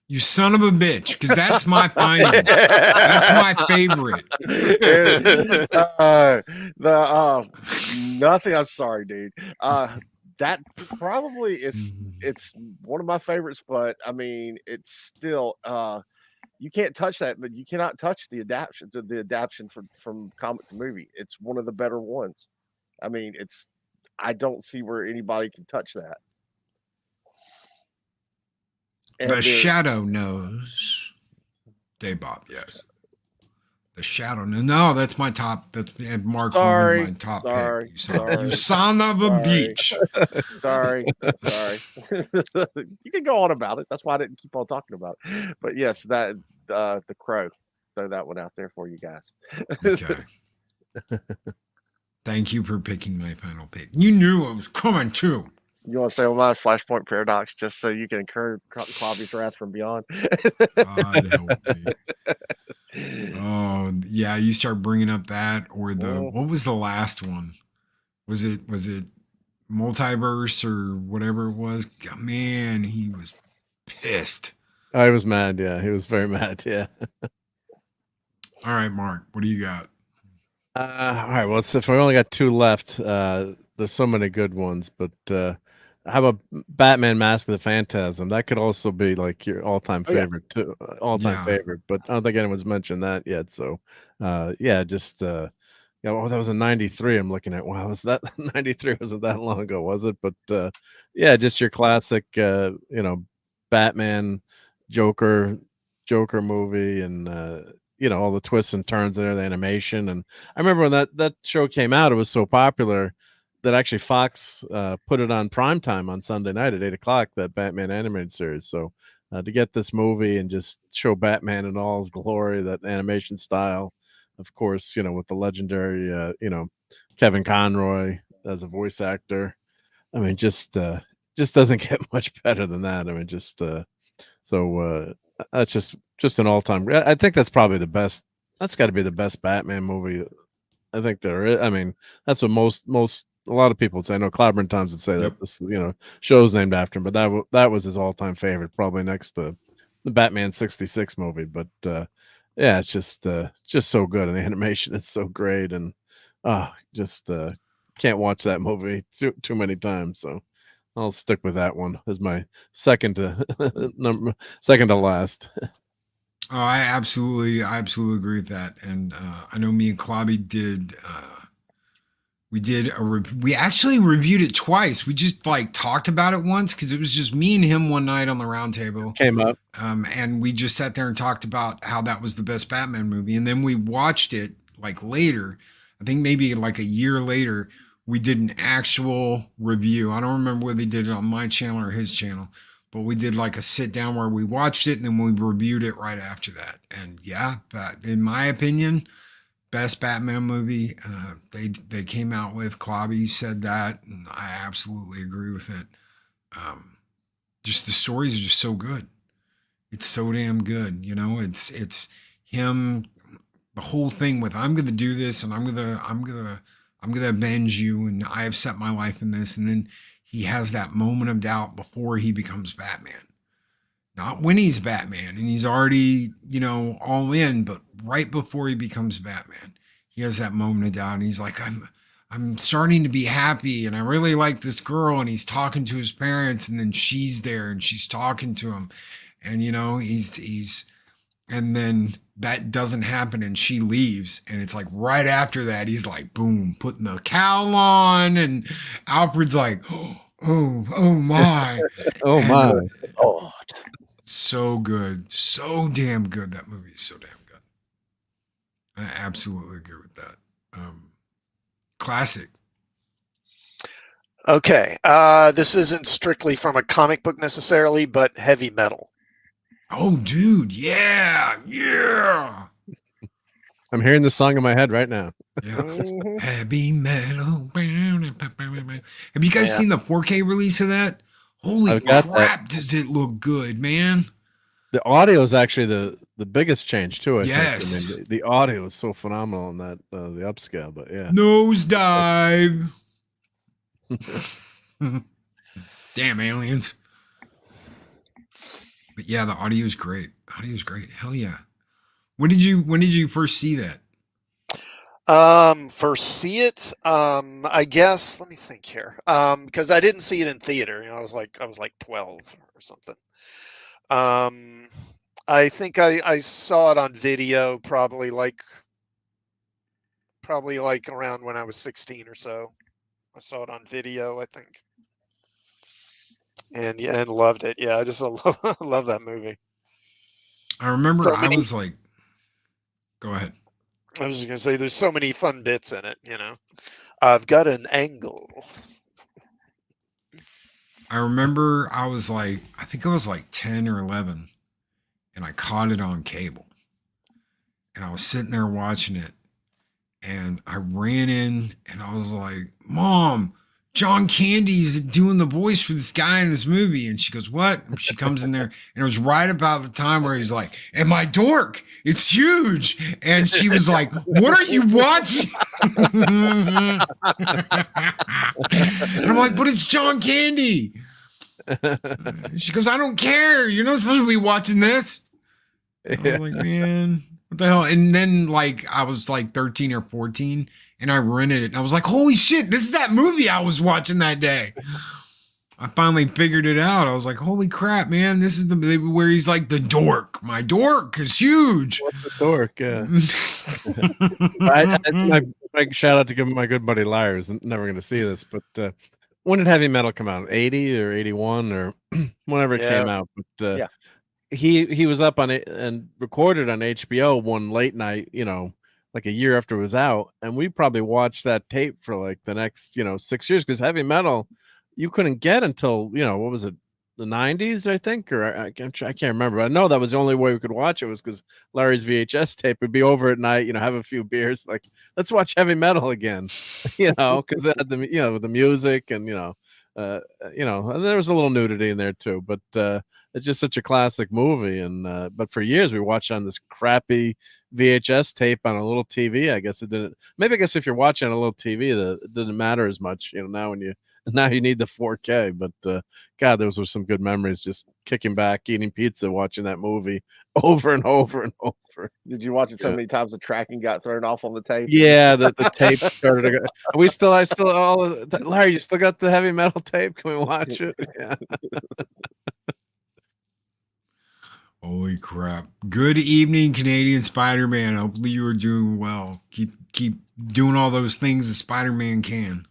You son of a bitch, because that's my final. That's my favorite. Nothing. I'm sorry, dude. That probably it's one of my favorites, but I mean, it's still you can't touch that, but you cannot touch the adaptation from comic to movie. It's one of the better ones. I mean, I don't see where anybody can touch that. And The Shadow knows. Bob, yes. The Shadow. No, that's my top. That's Mark. Sorry, my top sorry, pick. sorry, You son of a sorry. bitch. sorry. You can go on about it. That's why I didn't keep on talking about it. But yes, that The Crow. Throw that one out there for you guys. Okay. Thank you for picking my final pick. You knew I was coming too. You want to say on my Flashpoint Paradox just so you can incur Clobby's wrath from beyond? God help me. Oh yeah, you start bringing up that or what was the last one? Was it Multiverse or whatever it was? God, man, he was pissed. I was mad. Yeah, he was very mad. Yeah. All right, Mark, what do you got? All right. Well, if we only got two left, there's so many good ones, but how about Batman: Mask of the Phantasm? That could also be like your all-time favorite, too. All-time favorite, but I don't think anyone's mentioned that yet. So, yeah, just that was a '93. I'm looking at. Wow, was that '93? Wasn't that long ago, was it? But yeah, just your classic, Batman, Joker movie, and all the twists and turns there, the animation. And I remember when that show came out, it was so popular that actually Fox put it on primetime on Sunday night at 8:00, that Batman animated series. So to get this movie and just show Batman in all his glory, that animation style, of course, with the legendary, Kevin Conroy as a voice actor. I mean, just doesn't get much better than that. I mean, that's just an all-time. I think that's probably the best. That's got to be the best Batman movie. I think there is. I mean, that's what a lot of people would say. I know Clobberin Times would say Yep. that this is, show's named after him, but that was his all-time favorite, probably next to the Batman 66 movie. But yeah, it's just so good, and the animation is so great, and just can't watch that movie too many times. So I'll stick with that one as my second to second to last. Oh, I absolutely agree with that. And I know me and Clobby did. We actually reviewed it twice. We just like talked about it once because it was just me and him one night on the round table. Came up. And we just sat there and talked about how that was the best Batman movie. And then we watched it like later. I think maybe like a year later, we did an actual review. I don't remember whether they did it on my channel or his channel, but we did like a sit down where we watched it and then we reviewed it right after that. And yeah, but in my opinion, best Batman movie they came out with. Clobby said that, and I absolutely agree with it. Just the stories are just so good. It's so damn good. It's him, the whole thing with I'm gonna do this and I'm gonna avenge you and I have set my life in this, and then he has that moment of doubt before he becomes Batman. Not when he's Batman and he's already, all in, but right before he becomes Batman, he has that moment of doubt and he's like, I'm starting to be happy and I really like this girl, and he's talking to his parents, and then she's there and she's talking to him, and he's and then that doesn't happen and she leaves, and it's like right after that he's like boom, putting the cowl on, and Alfred's like, oh my. Oh my. Oh, So good. So damn good. That movie is so damn good. I absolutely agree with that. Classic. Okay. This isn't strictly from a comic book necessarily, but heavy metal. Oh, dude. Yeah. I'm hearing the song in my head right now. Yeah. mhm. Heavy metal. Have you guys Yeah. seen the 4K release of that? Holy I've got crap, does it look good, man? The audio is actually the biggest change too. I Yes. think. I mean, the audio is so phenomenal in that the upscale. But yeah, Nosedive. Damn aliens. But yeah, the audio is great. Audio's great. Hell yeah. When did you first see that? First see it, I guess, let me think here. Because I didn't see it in theater. I was like 12 or something. I think I saw it on video probably like around when I was 16 or so. I saw it on video, I think. And yeah, and loved it. Yeah, I just love that movie. I remember So I many- was like, go ahead. I was gonna say there's so many fun bits in it, I've got an angle. I remember I think I was like 10 or 11, and I caught it on cable. And I was sitting there watching it, and I ran in and I was like, Mom, John Candy's doing the voice for this guy in this movie. And she goes, what? And she comes in there, and it was right about the time where he's like, and my dork, it's huge. And she was like, what are you watching? And I'm like, but it's John Candy. She goes, I don't care. You're not supposed to be watching this. I was like, man, what the hell? And then like I was like 13 or 14, and I rented it, and I was like, holy shit, this is that movie I was watching that day. I finally figured it out. I was like, holy crap, man, this is the where he's like the dork. My dork is huge. what's the dork? Yeah. My shout out to my good buddy Lyre's never going to see this, but when did heavy metal come out? 80 or 81 or whenever it Yeah. came out. But Yeah. he was up on it and recorded on HBO one late night, like a year after it was out, and we probably watched that tape for like the next 6 years, because heavy metal you couldn't get until what was it, the 90s, I think, or I can't remember. I know that was the only way we could watch it was because Larry's VHS tape would be over at night, have a few beers, like let's watch heavy metal again, because it had the the music and You know, and there was a little nudity in there too, but it's just such a classic movie. And but for years we watched on this crappy VHS tape on a little TV. I guess it didn't. Maybe I guess if you're watching on a little TV, it didn't matter as much. You know, now you need the 4K. But God, those were some good memories. Just kicking back, eating pizza, watching that movie over and over and over. Did you watch it so many times the tracking got thrown off on the tape? Yeah, the tape started to go. I still all of Larry, you still got the heavy metal tape? Can we watch it? Yeah. Holy crap. Good evening, Canadian Spider-Man. Hopefully you are doing well. Keep doing all those things a Spider-Man can.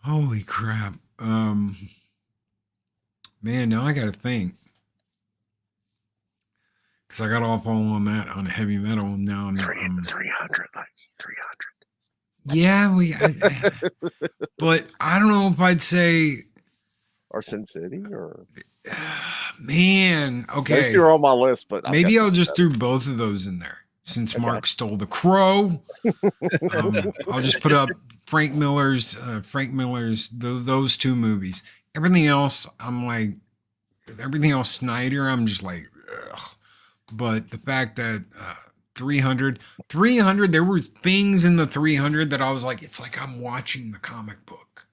Holy crap. Man, now I gotta think. Because I got off all on that on heavy metal. And now I'm 300, like 300. yeah, but I don't know if I'd say Or Sin City, or man, okay. those two are on my list, but maybe I'll just throw both of those in there since Mark stole the crow. I'll just put up Frank Miller's those two movies. Everything else, I'm like, everything else Snyder, I'm just like, ugh. But the fact that 300, there were things in the 300 that I was like, it's like I'm watching the comic book.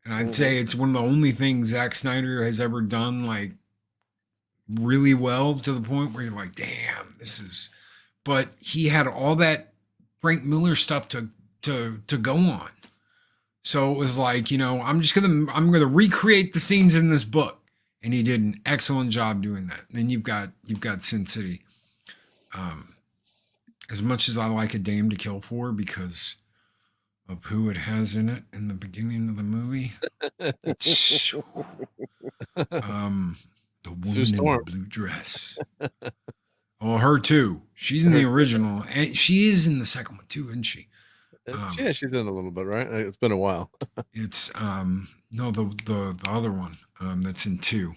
And I'd say it's one of the only things Zack Snyder has ever done like really well, to the point where you're like, damn, this is, but he had all that Frank Miller stuff to go on. So it was like, you know, I'm gonna recreate the scenes in this book. And he did an excellent job doing that. And then you've got Sin City. As much as I like A Dame to Kill For because of who it has in it in the beginning of the movie. The woman in the blue dress. Oh, her too. She's in the original. And she is in the second one too, isn't she? Yeah, she's in a little bit, right? It's been a while. It's no, the other one that's in 2.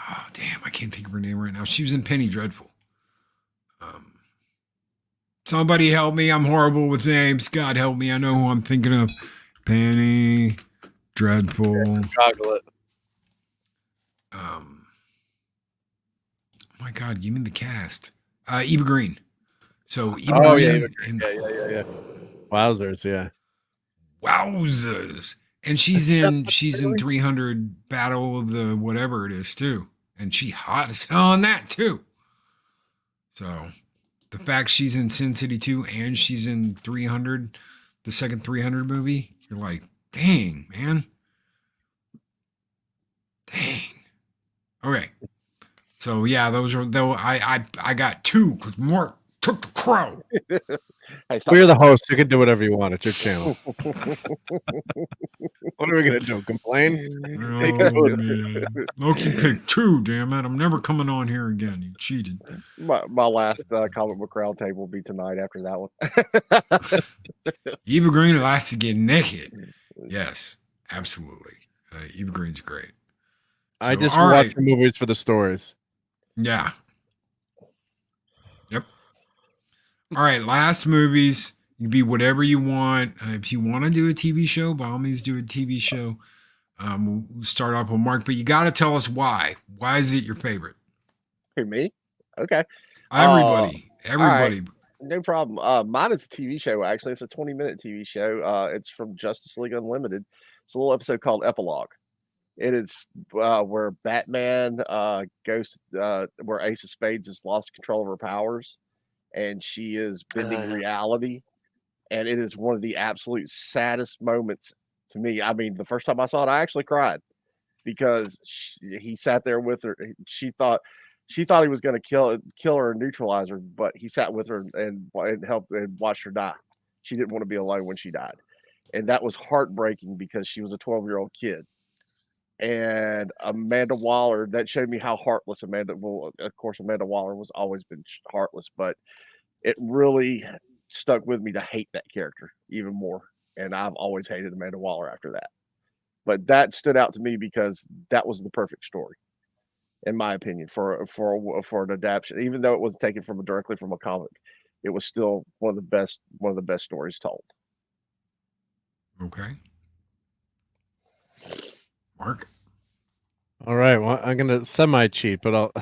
Oh damn, I can't think of her name right now. She was in Penny Dreadful. Somebody help me. I'm horrible with names. God help me. I know who I'm thinking of. Penny Dreadful. Chocolate. Oh my God, give me the cast. Eva Green. So Eva Green. Yeah. Wowzers, yeah. Wowzers. And she's in 300 Battle of the whatever it is too. And she hot as hell on that too. So the fact she's in Sin City 2 and she's in 300, the second 300 movie, you're like, dang, man. Dang. Okay. So yeah, those are though I got 2 because Mark took the crow. Hey, Well, you're the host. You can do whatever you want. It's your channel. What are we gonna do? Complain? Oh, man. Loki picked 2, damn it. I'm never coming on here again. You cheated. my last comic book round table will be tonight after that one. Eva Green likes to get naked. Yes, absolutely. Eva Green's great. I So, just all watch right. the movies for the stories. Yeah. Yep. All right. Last movies. You can be whatever you want. If you want to do a TV show, by all means, do a TV show. We'll start off with Mark, but you got to tell us why. Why is it your favorite? Who, me? Okay. Everybody. Right. No problem. Mine is a TV show, actually. It's a 20-minute TV show. It's from Justice League Unlimited. It's a little episode called Epilogue. It is where Batman goes, where Ace of Spades has lost control of her powers, and she is bending reality. And it is one of the absolute saddest moments to me. I mean, the first time I saw it, I actually cried because he sat there with her. She thought he was going to kill her and neutralize her, but he sat with her and helped and watched her die. She didn't want to be alone when she died, and that was heartbreaking because she was a 12-year-old kid. And Amanda Waller, that showed me how heartless Amanda. Well, of course, Amanda Waller was always been heartless, but it really stuck with me to hate that character even more. And I've always hated Amanda Waller after that. But that stood out to me because that was the perfect story, in my opinion, for an adaptation. Even though it wasn't taken directly from a comic, it was still one of the best stories told. Okay. Mark. All right. Well, I'm gonna semi-cheat, but I'll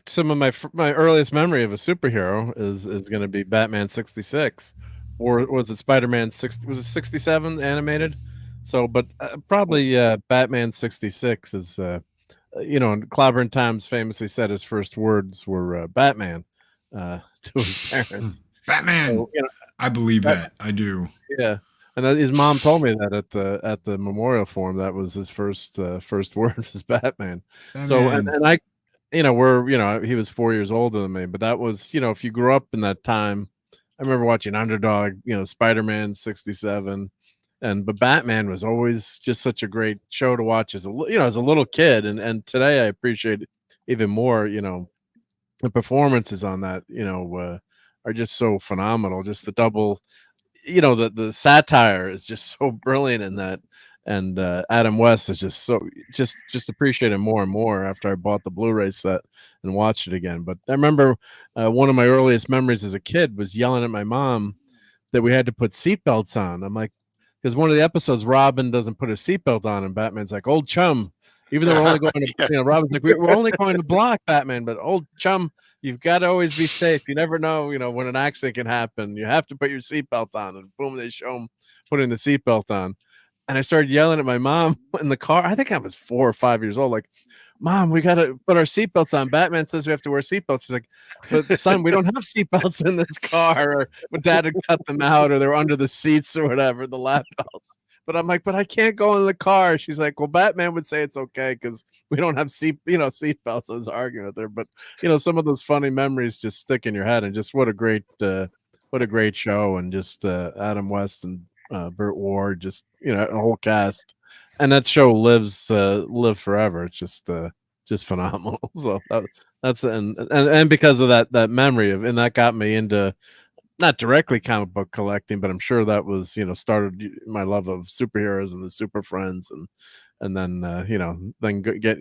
some of my earliest memory of a superhero is gonna be Batman 66, or was it Spider-Man 60? Was it 67 animated? So, but probably Batman 66 is and Clobberin Times famously said his first words were Batman to his parents. Batman. So, I believe that, that. I do. yeah. And his mom told me that at the memorial forum, that was his first word was Batman. So Batman. and I, he was 4 years older than me, but that was, if you grew up in that time, I remember watching Underdog, Spider-Man 67, but Batman was always just such a great show to watch as as a little kid, and today I appreciate it even more. The performances on that, are just so phenomenal. Just the double, the satire is just so brilliant in that, and Adam West is just so just appreciate him more and more after I bought the Blu-ray set and watched it again. But I remember one of my earliest memories as a kid was yelling at my mom that we had to put seatbelts on. I'm like, because one of the episodes, Robin doesn't put a seatbelt on, and Batman's like, "Old chum." Even though we're only going to, Robin's like, we're only going to block Batman, but old chum, you've got to always be safe. You never know, when an accident can happen. You have to put your seatbelt on. And boom, they show him putting the seatbelt on. And I started yelling at my mom in the car. I think I was 4 or 5 years old. Like, Mom, we got to put our seatbelts on. Batman says we have to wear seatbelts. She's like, but son, we don't have seatbelts in this car. Or but Dad had cut them out, or they were under the seats or whatever, the lap belts. But I'm like, but I can't go in the car. She's like, well, Batman would say it's okay because we don't have seatbelts. I was arguing with her, but some of those funny memories just stick in your head, and just what a great show, and just Adam West and Burt Ward, just a whole cast, and that show live forever. It's just phenomenal. So that's and because of that memory and that got me into, not directly comic book collecting, but I'm sure that was, started my love of superheroes and the Super Friends, and then then get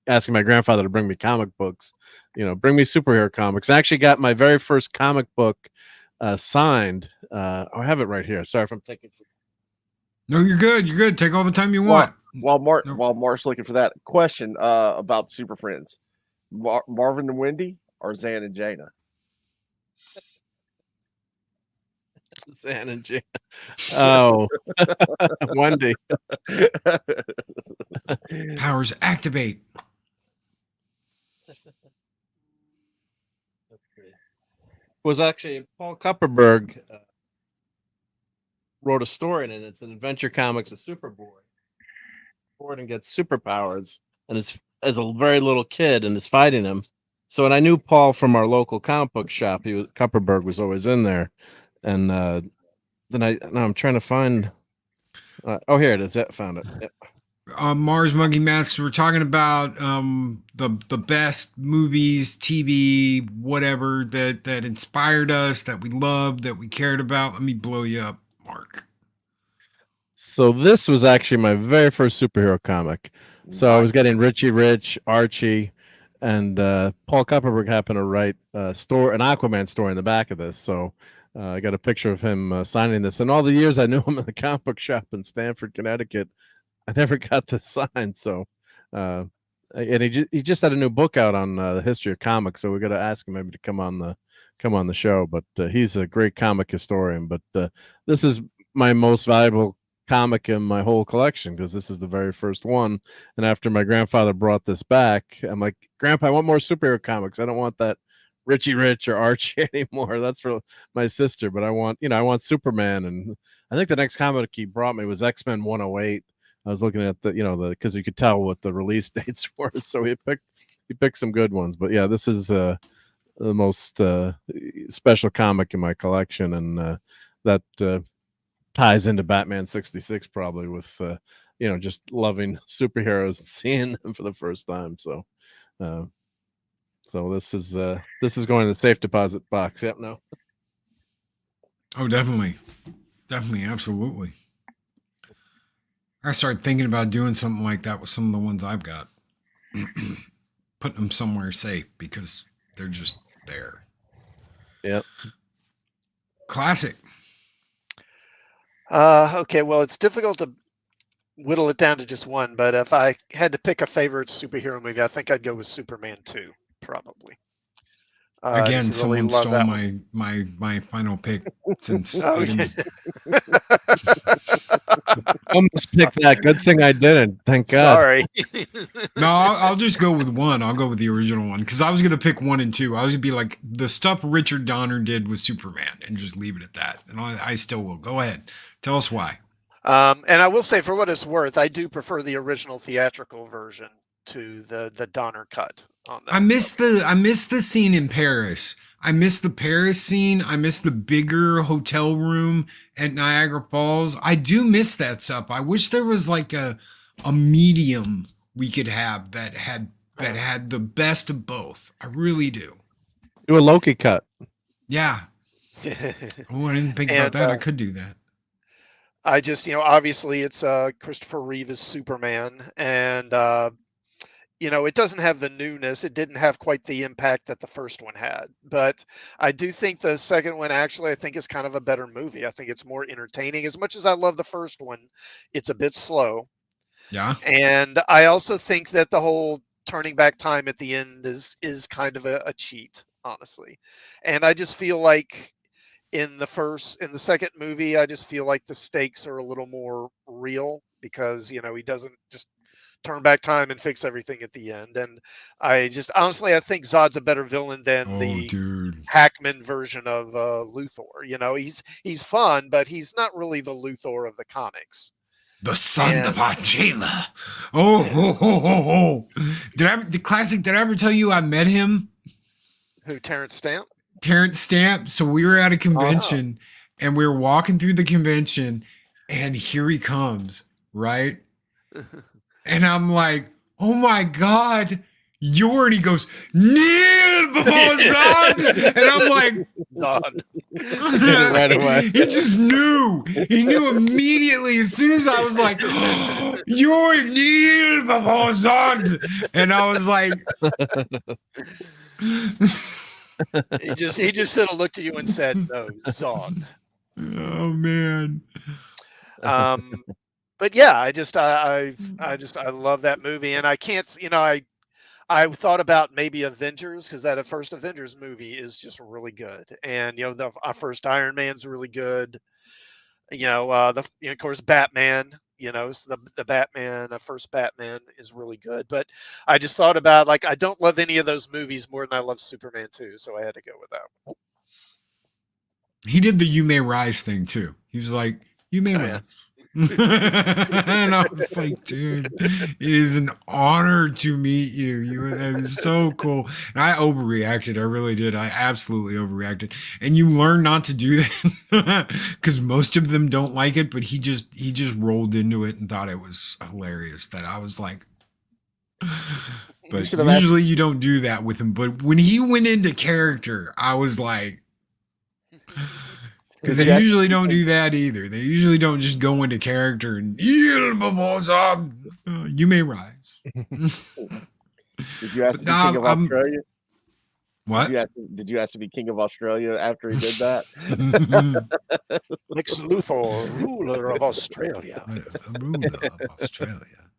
asking my grandfather to bring me comic books, bring me superhero comics. I actually got my very first comic book signed. I have it right here. Sorry if I'm taking. No, you're good. You're good. Take all the time you want. While Mark's looking for that question about Super Friends, Marvin and Wendy or Zan and Jaina? Zan and Jaina. Oh, Wendy. Powers activate. Was actually Paul Kupperberg wrote a story in it. It's an adventure comics with Superboy. Gordon gets superpowers and is as a very little kid and is fighting him. So, and I knew Paul from our local comic book shop. Kupperberg was always in there, and then I'm trying to find. Here it is. I found it. Yeah. Mars Monkey Masks. We're talking about the best movies, TV, whatever that inspired us, that we loved, that we cared about. Let me blow you up, Mark. So this was actually my very first superhero comic. So I was getting Richie Rich, Archie, and Paul Kupperberg happened to write an Aquaman story in the back of this. So I got a picture of him signing this. And all the years I knew him in the comic book shop in Stamford, Connecticut, I never got to sign. So, and he just had a new book out on the history of comics. So we got to ask him maybe to come on the show. But he's a great comic historian. But this is my most valuable comic in my whole collection because this is the very first one. And after my grandfather brought this back, I'm like, Grandpa, I want more superhero comics. I don't want that Richie Rich or Archie anymore. That's for my sister. But I want Superman. And I think the next comic he brought me was X-Men 108. I was looking at because you could tell what the release dates were. So he picked some good ones. But yeah, this is the most special comic in my collection, and that ties into Batman 66 probably with just loving superheroes and seeing them for the first time. So this is going in the safe deposit box. Yep. No. Oh, definitely, absolutely. I started thinking about doing something like that with some of the ones I've got, putting them somewhere safe because they're just there. Yep. Classic. Okay, well, it's difficult to whittle it down to just one, but if I had to pick a favorite superhero movie, I think I'd go with Superman 2, probably. I Again, just really someone love stole that one. my final pick since Oh, I yeah. didn't. Almost picked that. Good thing I didn't. Thank God. Sorry. No, I'll just go with one. I'll go with the original one because I was gonna pick 1 and 2. I was gonna be like the stuff Richard Donner did with Superman and just leave it at that. And I still will. Go ahead, tell us why. And I will say, for what it's worth, I do prefer the original theatrical version to the Donner cut on that. I miss the scene in Paris. I miss the Paris scene. I miss the bigger hotel room at Niagara Falls. I do miss that stuff. I wish there was like a medium we could have that had the best of both. I really do. Do a Loki cut. Yeah. Oh, I didn't think about And, that. I could do that. I just, obviously it's Christopher Reeve as Superman, and it doesn't have the newness. It didn't have quite the impact that the first one had. But I do think the second one actually, I think, is kind of a better movie. I think it's more entertaining. As much as I love the first one, it's a bit slow. Yeah. And I also think that the whole turning back time at the end is kind of a cheat, honestly. And I just feel like in the second movie, I just feel like the stakes are a little more real because, he doesn't just turn back time and fix everything at the end. And I just honestly, I think Zod's a better villain than Oh, the dude. Hackman version of Luthor. He's fun, but he's not really the Luthor of the comics. The son of Angela. Oh, ho, ho, ho, ho. Did I ever tell you I met him? Who, Terrence Stamp? Terrence Stamp. So we were at a convention and we were walking through the convention and here he comes, right? And I'm like, oh my God, and he goes, kneel before Zod. And I'm like, Zod. Right away. He just knew. He knew immediately as soon as I was like, you're kneel before Zod. And I was like, he just sort of looked at you and said, no, Zod. oh man. But yeah, I love that movie, and I can't, I thought about maybe Avengers because that first Avengers movie is just really good, and our first Iron Man's really good. Of course Batman. So the Batman, first Batman is really good. But I just thought about, like, I don't love any of those movies more than I love Superman 2, so I had to go with that one. He did the You May Rise thing too. He was like, you may rise. Yeah. And I was like, dude, it is an honor to meet you. That is so cool. And I overreacted. I really did. I absolutely overreacted. And you learn not to do that because most of them don't like it. But he just rolled into it and thought it was hilarious. That I was like, but usually you don't do that with him. But when he went into character, I was like. Because they usually don't do that either. They usually don't just go into character and you may rise. Did you ask to be King of Australia? What? Did you ask to be King of Australia after he did that? Lex Luthor, ruler of Australia. Ruler of Australia.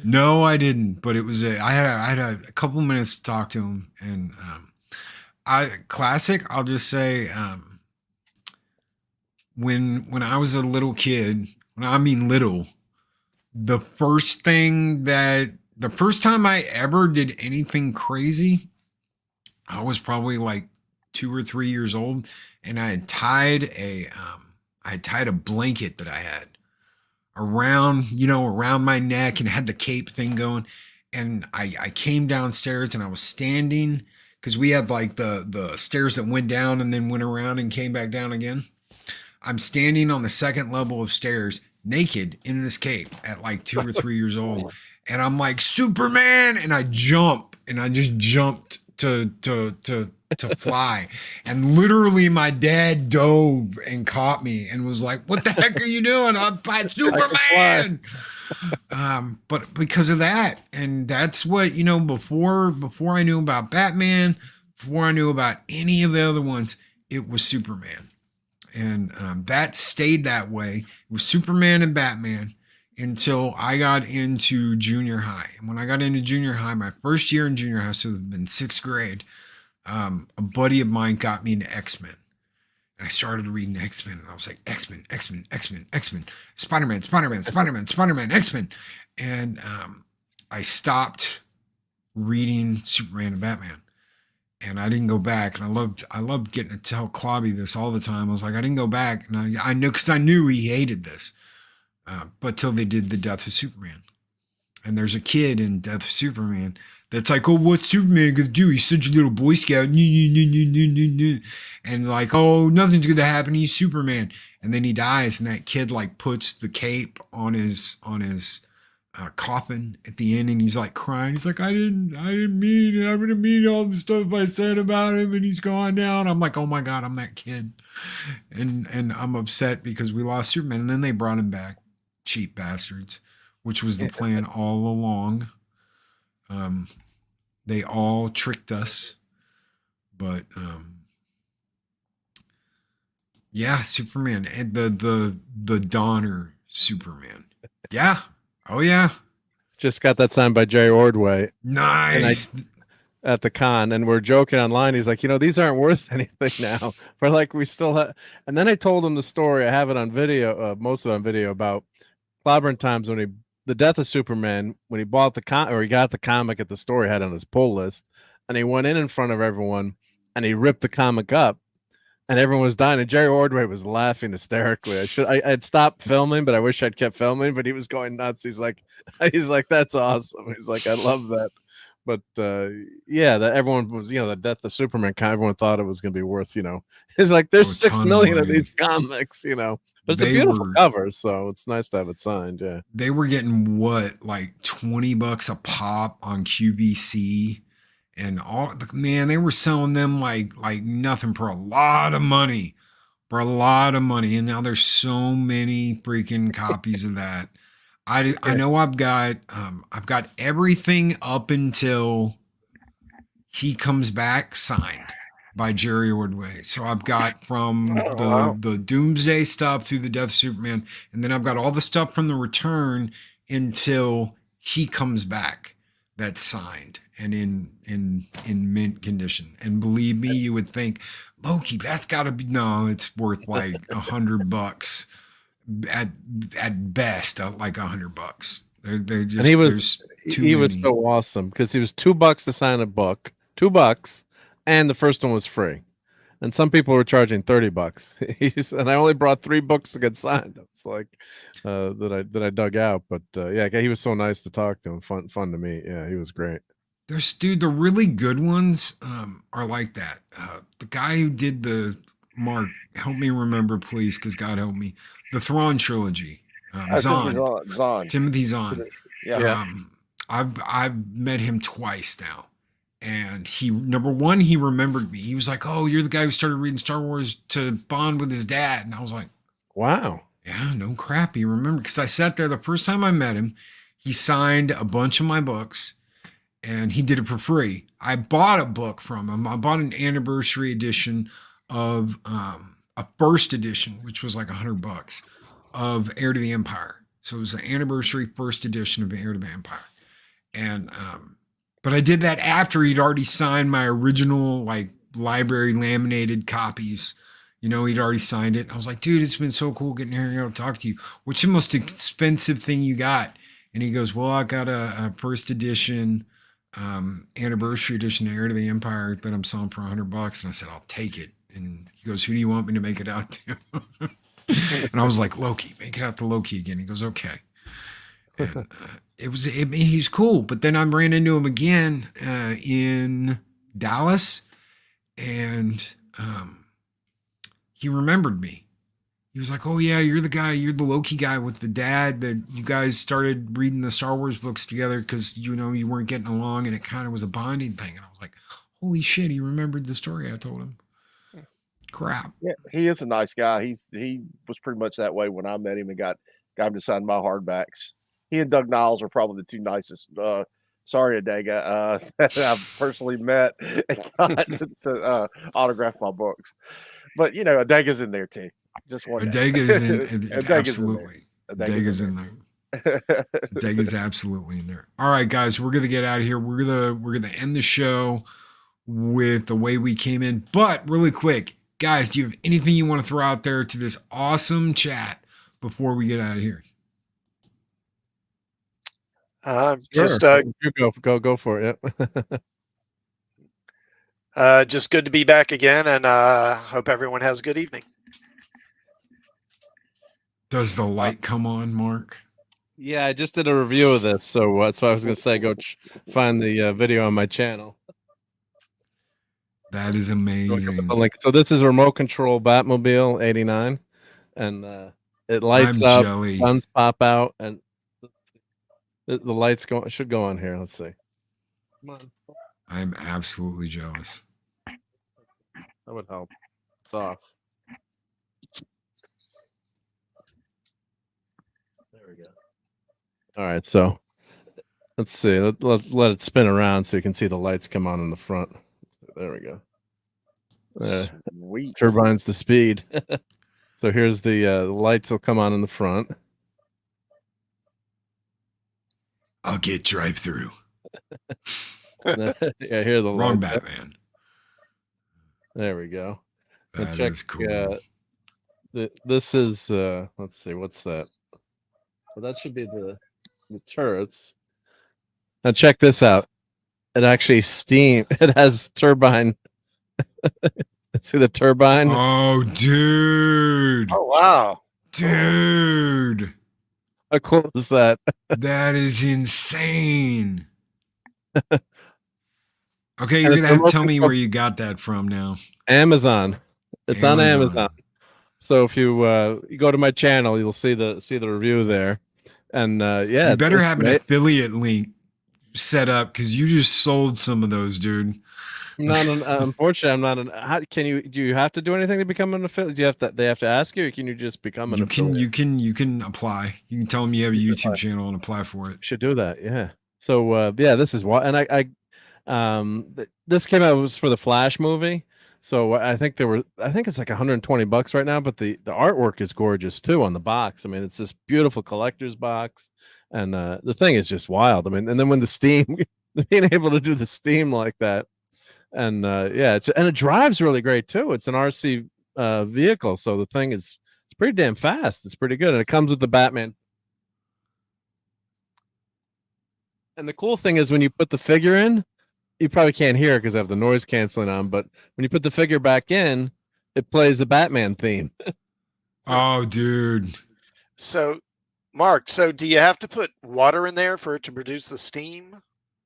No, I didn't. But it was I had a couple minutes to talk to him, and classic. I'll just say. When I was a little kid, when I mean little, the first time I ever did anything crazy, I was probably like 2 or 3 years old, and I had tied a blanket that I had around my neck and had the cape thing going, and I came downstairs and I was standing because we had like the stairs that went down and then went around and came back down again. I'm standing on the second level of stairs naked in this cape at like 2 or 3 years old. And I'm like, Superman. And I just jumped to fly. And literally my dad dove and caught me and was like, what the heck are you doing? I'm Superman. But because of that, and that's what, before I knew about Batman, before I knew about any of the other ones, it was Superman. And that stayed that way. It was Superman and Batman. until I got into junior high. And when I got into junior high, my first year in junior high, so it had been 6th grade, a buddy of mine got me into X-Men. And I started reading X-Men, and I was like, X-Men, X-Men, X-Men, X-Men, Spider-Man, Spider-Man, Spider-Man, Spider-Man, X-Men. And I stopped reading Superman and Batman. And I didn't go back. And I loved getting to tell Clobby this all the time. I was like, I didn't go back. And I knew, because I knew he hated this. But till they did the Death of Superman. And there's a kid in Death of Superman that's like, oh, what's Superman gonna do? He's such a little Boy Scout. And like, oh, nothing's gonna happen. He's Superman. And then he dies, and that kid like puts the cape on his coffin at the end, and he's like crying. He's like, I didn't mean all the stuff I said about him, and he's gone now. And I'm like, oh my God, I'm that kid. And I'm upset because we lost Superman. And then they brought him back. Cheap bastards, which was the plan all along. They all tricked us, but yeah, Superman and the Donner Superman. Yeah. Oh yeah. Just got that signed by Jerry Ordway Nice. at the con, and we're joking online. He's like, these aren't worth anything now. We're like, we still have. And then I told him the story. I have it on video, most of it on video, about Clobberin times when the Death of Superman, when he bought he got the comic at the store he had on his pull list, and he went in front of everyone and he ripped the comic up, and everyone was dying, and Jerry Ordway was laughing hysterically. I'd stopped filming, but I wish I'd kept filming, but he was going nuts. He's like, that's awesome. He's like, I love that. But yeah, that everyone was, the Death of Superman, everyone thought it was going to be worth, it's like there's 6 million of these comics, but it's a beautiful cover, so it's nice to have it signed. Yeah, they were getting like $20 a pop on QVC, and they were selling them like nothing, for a lot of money, and now there's so many freaking copies of that. I know I've got everything up until he comes back signed by Jerry Ordway. So I've got from the Doomsday stuff through the Death of Superman, and then I've got all the stuff from the Return until he comes back that's signed and in mint condition. And believe me, you would think, Loki, that's got to be, no, it's worth like $100 at best, like $100. They're just, and he was so awesome because he was $2 to sign a book, $2, and the first one was free. And some people were charging $30. And I only brought 3 books to get signed. It's like that I dug out. But yeah, he was so nice to talk to him, fun to meet. Yeah, he was great. The really good ones are like that. The guy who did Mark, help me remember, please, because God help me. The Thrawn trilogy. Zahn. Timothy Zahn. Yeah. I've met him twice now. And number one, he remembered me. He was like, oh, you're the guy who started reading Star Wars to bond with his dad. And I was like, wow. Yeah, no crap. He remembered, because I sat there the first time I met him. He signed a bunch of my books, and he did it for free. I bought a book from him. I bought an anniversary edition of a first edition, which was like $100, of Heir to the Empire. So it was the anniversary first edition of Heir to the Empire. And but I did that after he'd already signed my original like library laminated copies. He'd already signed it. I was like, dude, it's been so cool getting here to talk to you. What's the most expensive thing you got? And he goes, well, I got a first edition, anniversary edition of Heir to the Empire that I'm selling for $100. And I said, I'll take it. And he goes, who do you want me to make it out to? And I was like, Loki, make it out to Loki again. He goes, okay. And he's cool. But then I ran into him again in Dallas, and he remembered me. He was like, oh yeah, you're the Loki guy with the dad that you guys started reading the Star Wars books together because you weren't getting along, and it kind of was a bonding thing. And I was like, holy shit, he remembered the story I told him. Crap. Yeah, he is a nice guy. He was pretty much that way when I met him and got him to sign my hardbacks. He and Doug Niles are probably the 2 nicest. Sorry, Adega, that I've personally met and got to autograph my books. But Adega's in there too. Just one. Adega is in, absolutely. Adega's in there. Deg is absolutely in there. All right, guys, we're gonna get out of here. We're gonna end the show with the way we came in. But really quick, guys, do you have anything you want to throw out there to this awesome chat before we get out of here? Just You go for it. Yep. Just good to be back again, and hope everyone has a good evening. Does the light come on, Mark? Yeah, I just did a review of this, so that's why I was going to say go find the video on my channel. That is amazing. The link. So this is a remote control Batmobile '89, and it lights I'm up, jelly. guns pop out, and the lights should go on here. Let's see. Come on, I'm absolutely jealous. that would help. It's off. There we go. All right, so let's see. Let's let it spin around so you can see the lights come on in the front. There we go. Sweet. Turbine's the speed. So here's the lights will come on in the front. I'll get drive through. Yeah, here are the Wrong lights. Batman. There we go. That check, is cool. This is let's see, what's that? Well, that should be the turrets. Now check this out. It actually it has turbine. See the turbine? Oh, dude. Oh wow, Dude. How cool is that? That is insane. Okay, you're And gonna it's have to remote tell me control- where you got that from now. Amazon. It's on Amazon. Amazon. So if you go to my channel, you'll see the review there. And yeah, You better have an great. affiliate link set up because you just sold some of those, dude. Unfortunately, I'm not an. How can you? Do you have to do anything to become an affiliate? Do you have to? They have to ask you, or can you just become an affiliate? You can apply. You can tell them you have a YouTube channel and apply for it. Should do that. Yeah. So yeah, this is what, and this came out, it was for the Flash movie. So I think it's like $120 right now, but the artwork is gorgeous too on the box. I mean, it's this beautiful collector's box, and the thing is just wild. I mean, and then when the steam, being able to do the steam like that, and yeah, and it drives really great too. It's an RC vehicle, so the thing it's pretty damn fast. It's pretty good, and it comes with the Batman. And the cool thing is when you put the figure in, you probably can't hear it because I have the noise canceling on, but when you put the figure back in, it plays the Batman theme. Oh, dude. So, Mark, do you have to put water in there for it to produce the steam?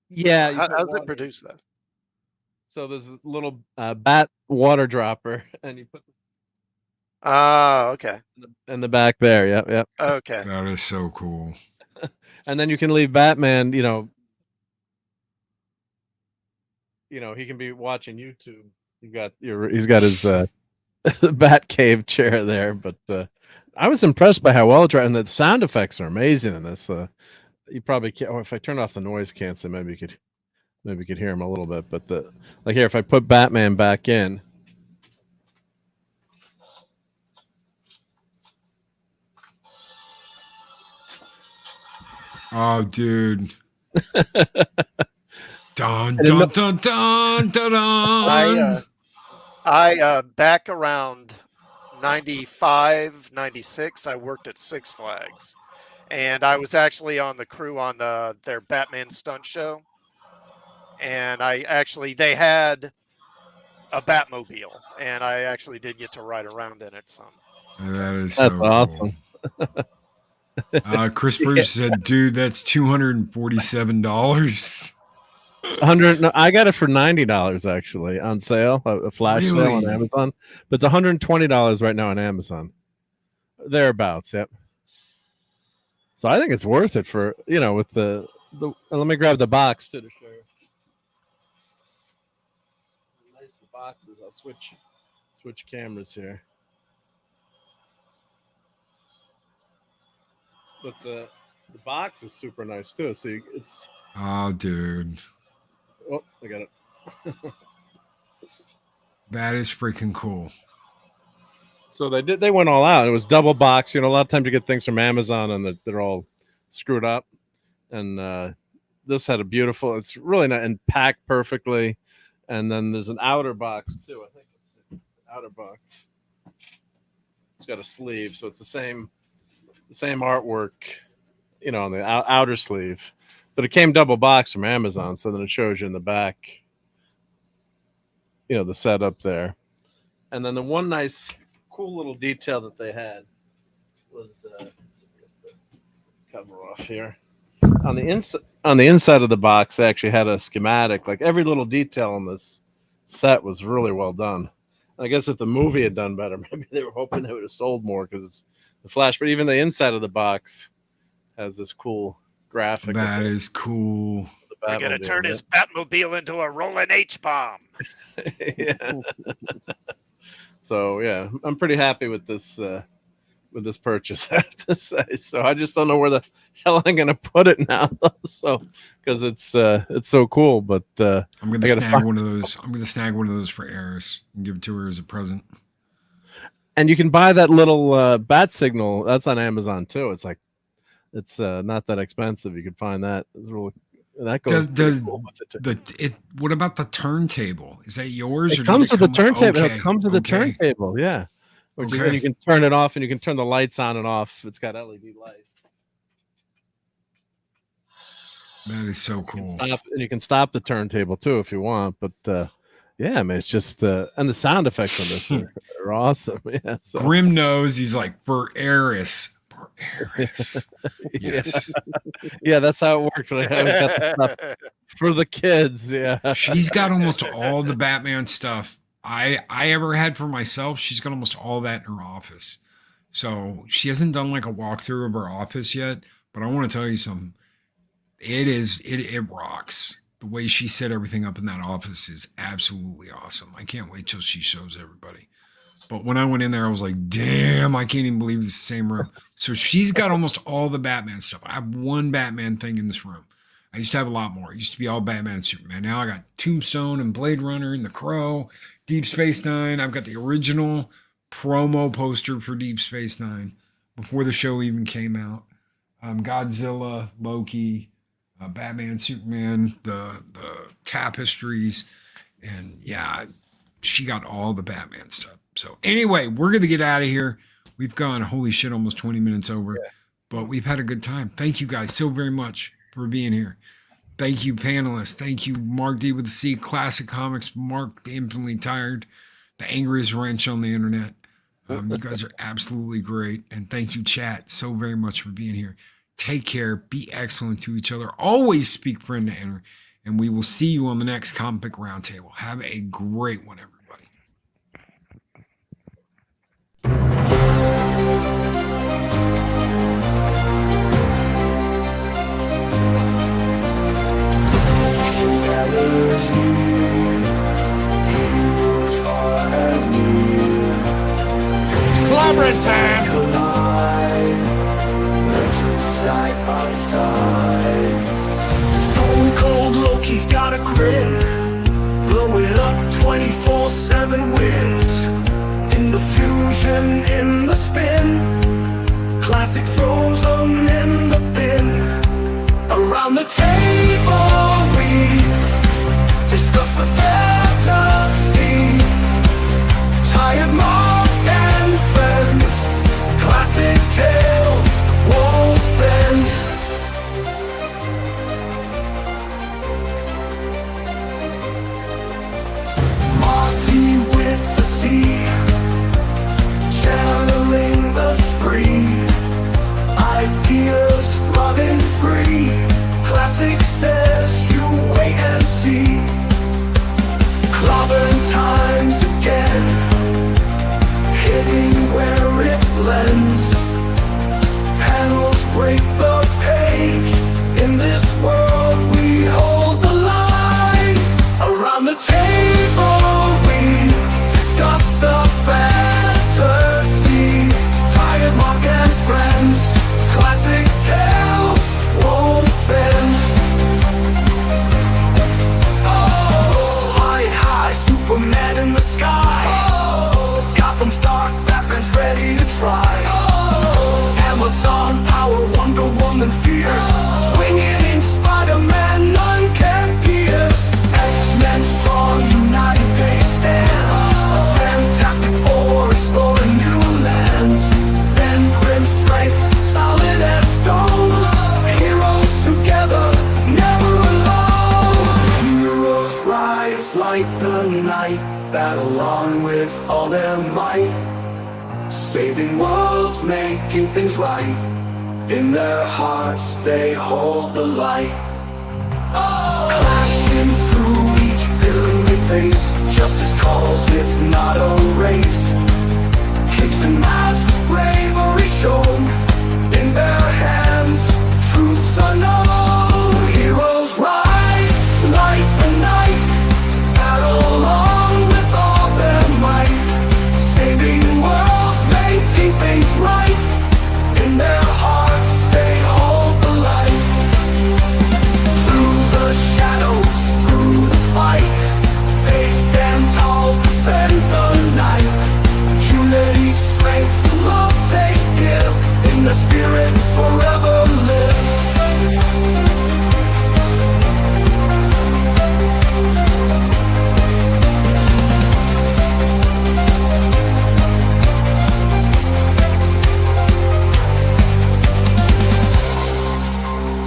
Yeah. How does it produce that? So there's a little bat water dropper, and you put okay. in the back there. Yep. Okay. That is so cool. And then you can leave Batman, he can be watching YouTube. He's got his Bat Cave chair there, but I was impressed by how well it drives, and the sound effects are amazing in this. You probably can't. Or if I turn off the noise cancel, maybe you could hear him a little bit. But like here, if I put Batman back in. Oh, dude. Dun, dun, dun, dun, dun, dun. I back around 95, 96, I worked at Six Flags, and I was actually on the crew on their Batman stunt show, and they had a Batmobile, and I actually did get to ride around in it some. That is That's so awesome. Cool. Chris Bruce said, dude, that's $247. 100. No, I got it for $90 actually on sale, a flash sale on Really? Amazon. But it's $120 right now on Amazon, thereabouts. Yep. So I think it's worth it for with the. Let me grab the box too to show you. Nice the boxes. I'll switch cameras here. But the box is super nice too. So it's. Oh, dude. Oh, I got it. That is freaking cool. So they went all out. It was double box. A lot of times you get things from Amazon and they're all screwed up, and this had a beautiful. It's really not and packed perfectly, and then there's an outer box too. I think it's an outer box. It's got a sleeve, so it's the same artwork, on the outer sleeve. But it came double box from Amazon, so then it shows you in the back, the setup there. And then the one nice, cool little detail that they had was let's get the cover off here. On the inside of the box, they actually had a schematic. Like every little detail on this set was really well done. And I guess if the movie had done better, maybe they were hoping they would have sold more because it's the Flash. But even the inside of the box has this cool graphic. That is cool. We're gonna turn his Batmobile into a rolling H-bomb. Yeah. So yeah, I'm pretty happy with this purchase, I have to say. So I just don't know where the hell I'm gonna put it now. So because it's so cool. But I'm gonna snag one of those. I'm gonna snag one of those for Eris and give it to her as a present. And you can buy that little bat signal. That's on Amazon too. It's like it's not that expensive. You can find that. It's really, that goes. What about the turntable? Is that yours? It comes with the turntable. Okay. It comes with the turntable. Yeah. And you can turn it off, and you can turn the lights on and off. It's got LED lights. That is so cool. You can stop the turntable too if you want. But yeah, I mean, it's just and the sound effects on this are awesome. Yeah. So. Grim knows. He's like, for Eris. For Eris. Yes. Yeah, that's how it works. But I got the stuff for the kids. Yeah. She's got almost all the Batman stuff I ever had for myself. She's got almost all that in her office. So she hasn't done like a walkthrough of her office yet, but I want to tell you something. It rocks. The way she set everything up in that office is absolutely awesome. I can't wait till she shows everybody. But when I went in there, I was like, damn, I can't even believe it's the same room. So she's got almost all the Batman stuff. I have one Batman thing in this room. I used to have a lot more. It used to be all Batman and Superman. Now I got Tombstone and Blade Runner and The Crow, Deep Space Nine. I've got the original promo poster for Deep Space Nine before the show even came out. Godzilla, Loki, Batman, Superman, the tapestries. And yeah, she got all the Batman stuff. So anyway, we're going to get out of here. We've gone, holy shit, almost 20 minutes over. Yeah. But we've had a good time. Thank you guys so very much for being here. Thank you, panelists. Thank you, Mark D with the C, Classic Comics, Mark the Infinitely Tired, the angriest wrench on the internet. You guys are absolutely great. And thank you, chat, so very much for being here. Take care. Be excellent to each other. Always speak friend to enter. And we will see you on the next Comic Roundtable. Have a great one, everybody. Clobberin time! Side by side. Stone cold Loki's got a grin, blowing up 24/7 winds. In the fusion, in the spin, classic throws them in the bin. Around the table we discuss the fantasy. Tired Mark and friends, classic tales woven. Marty with the sea, channeling the spree. Ideas running free, classic says the night, battle on with all their might, saving worlds, making things right. In their hearts they hold the light. Clashing through each villain we face, justice calls, it's not a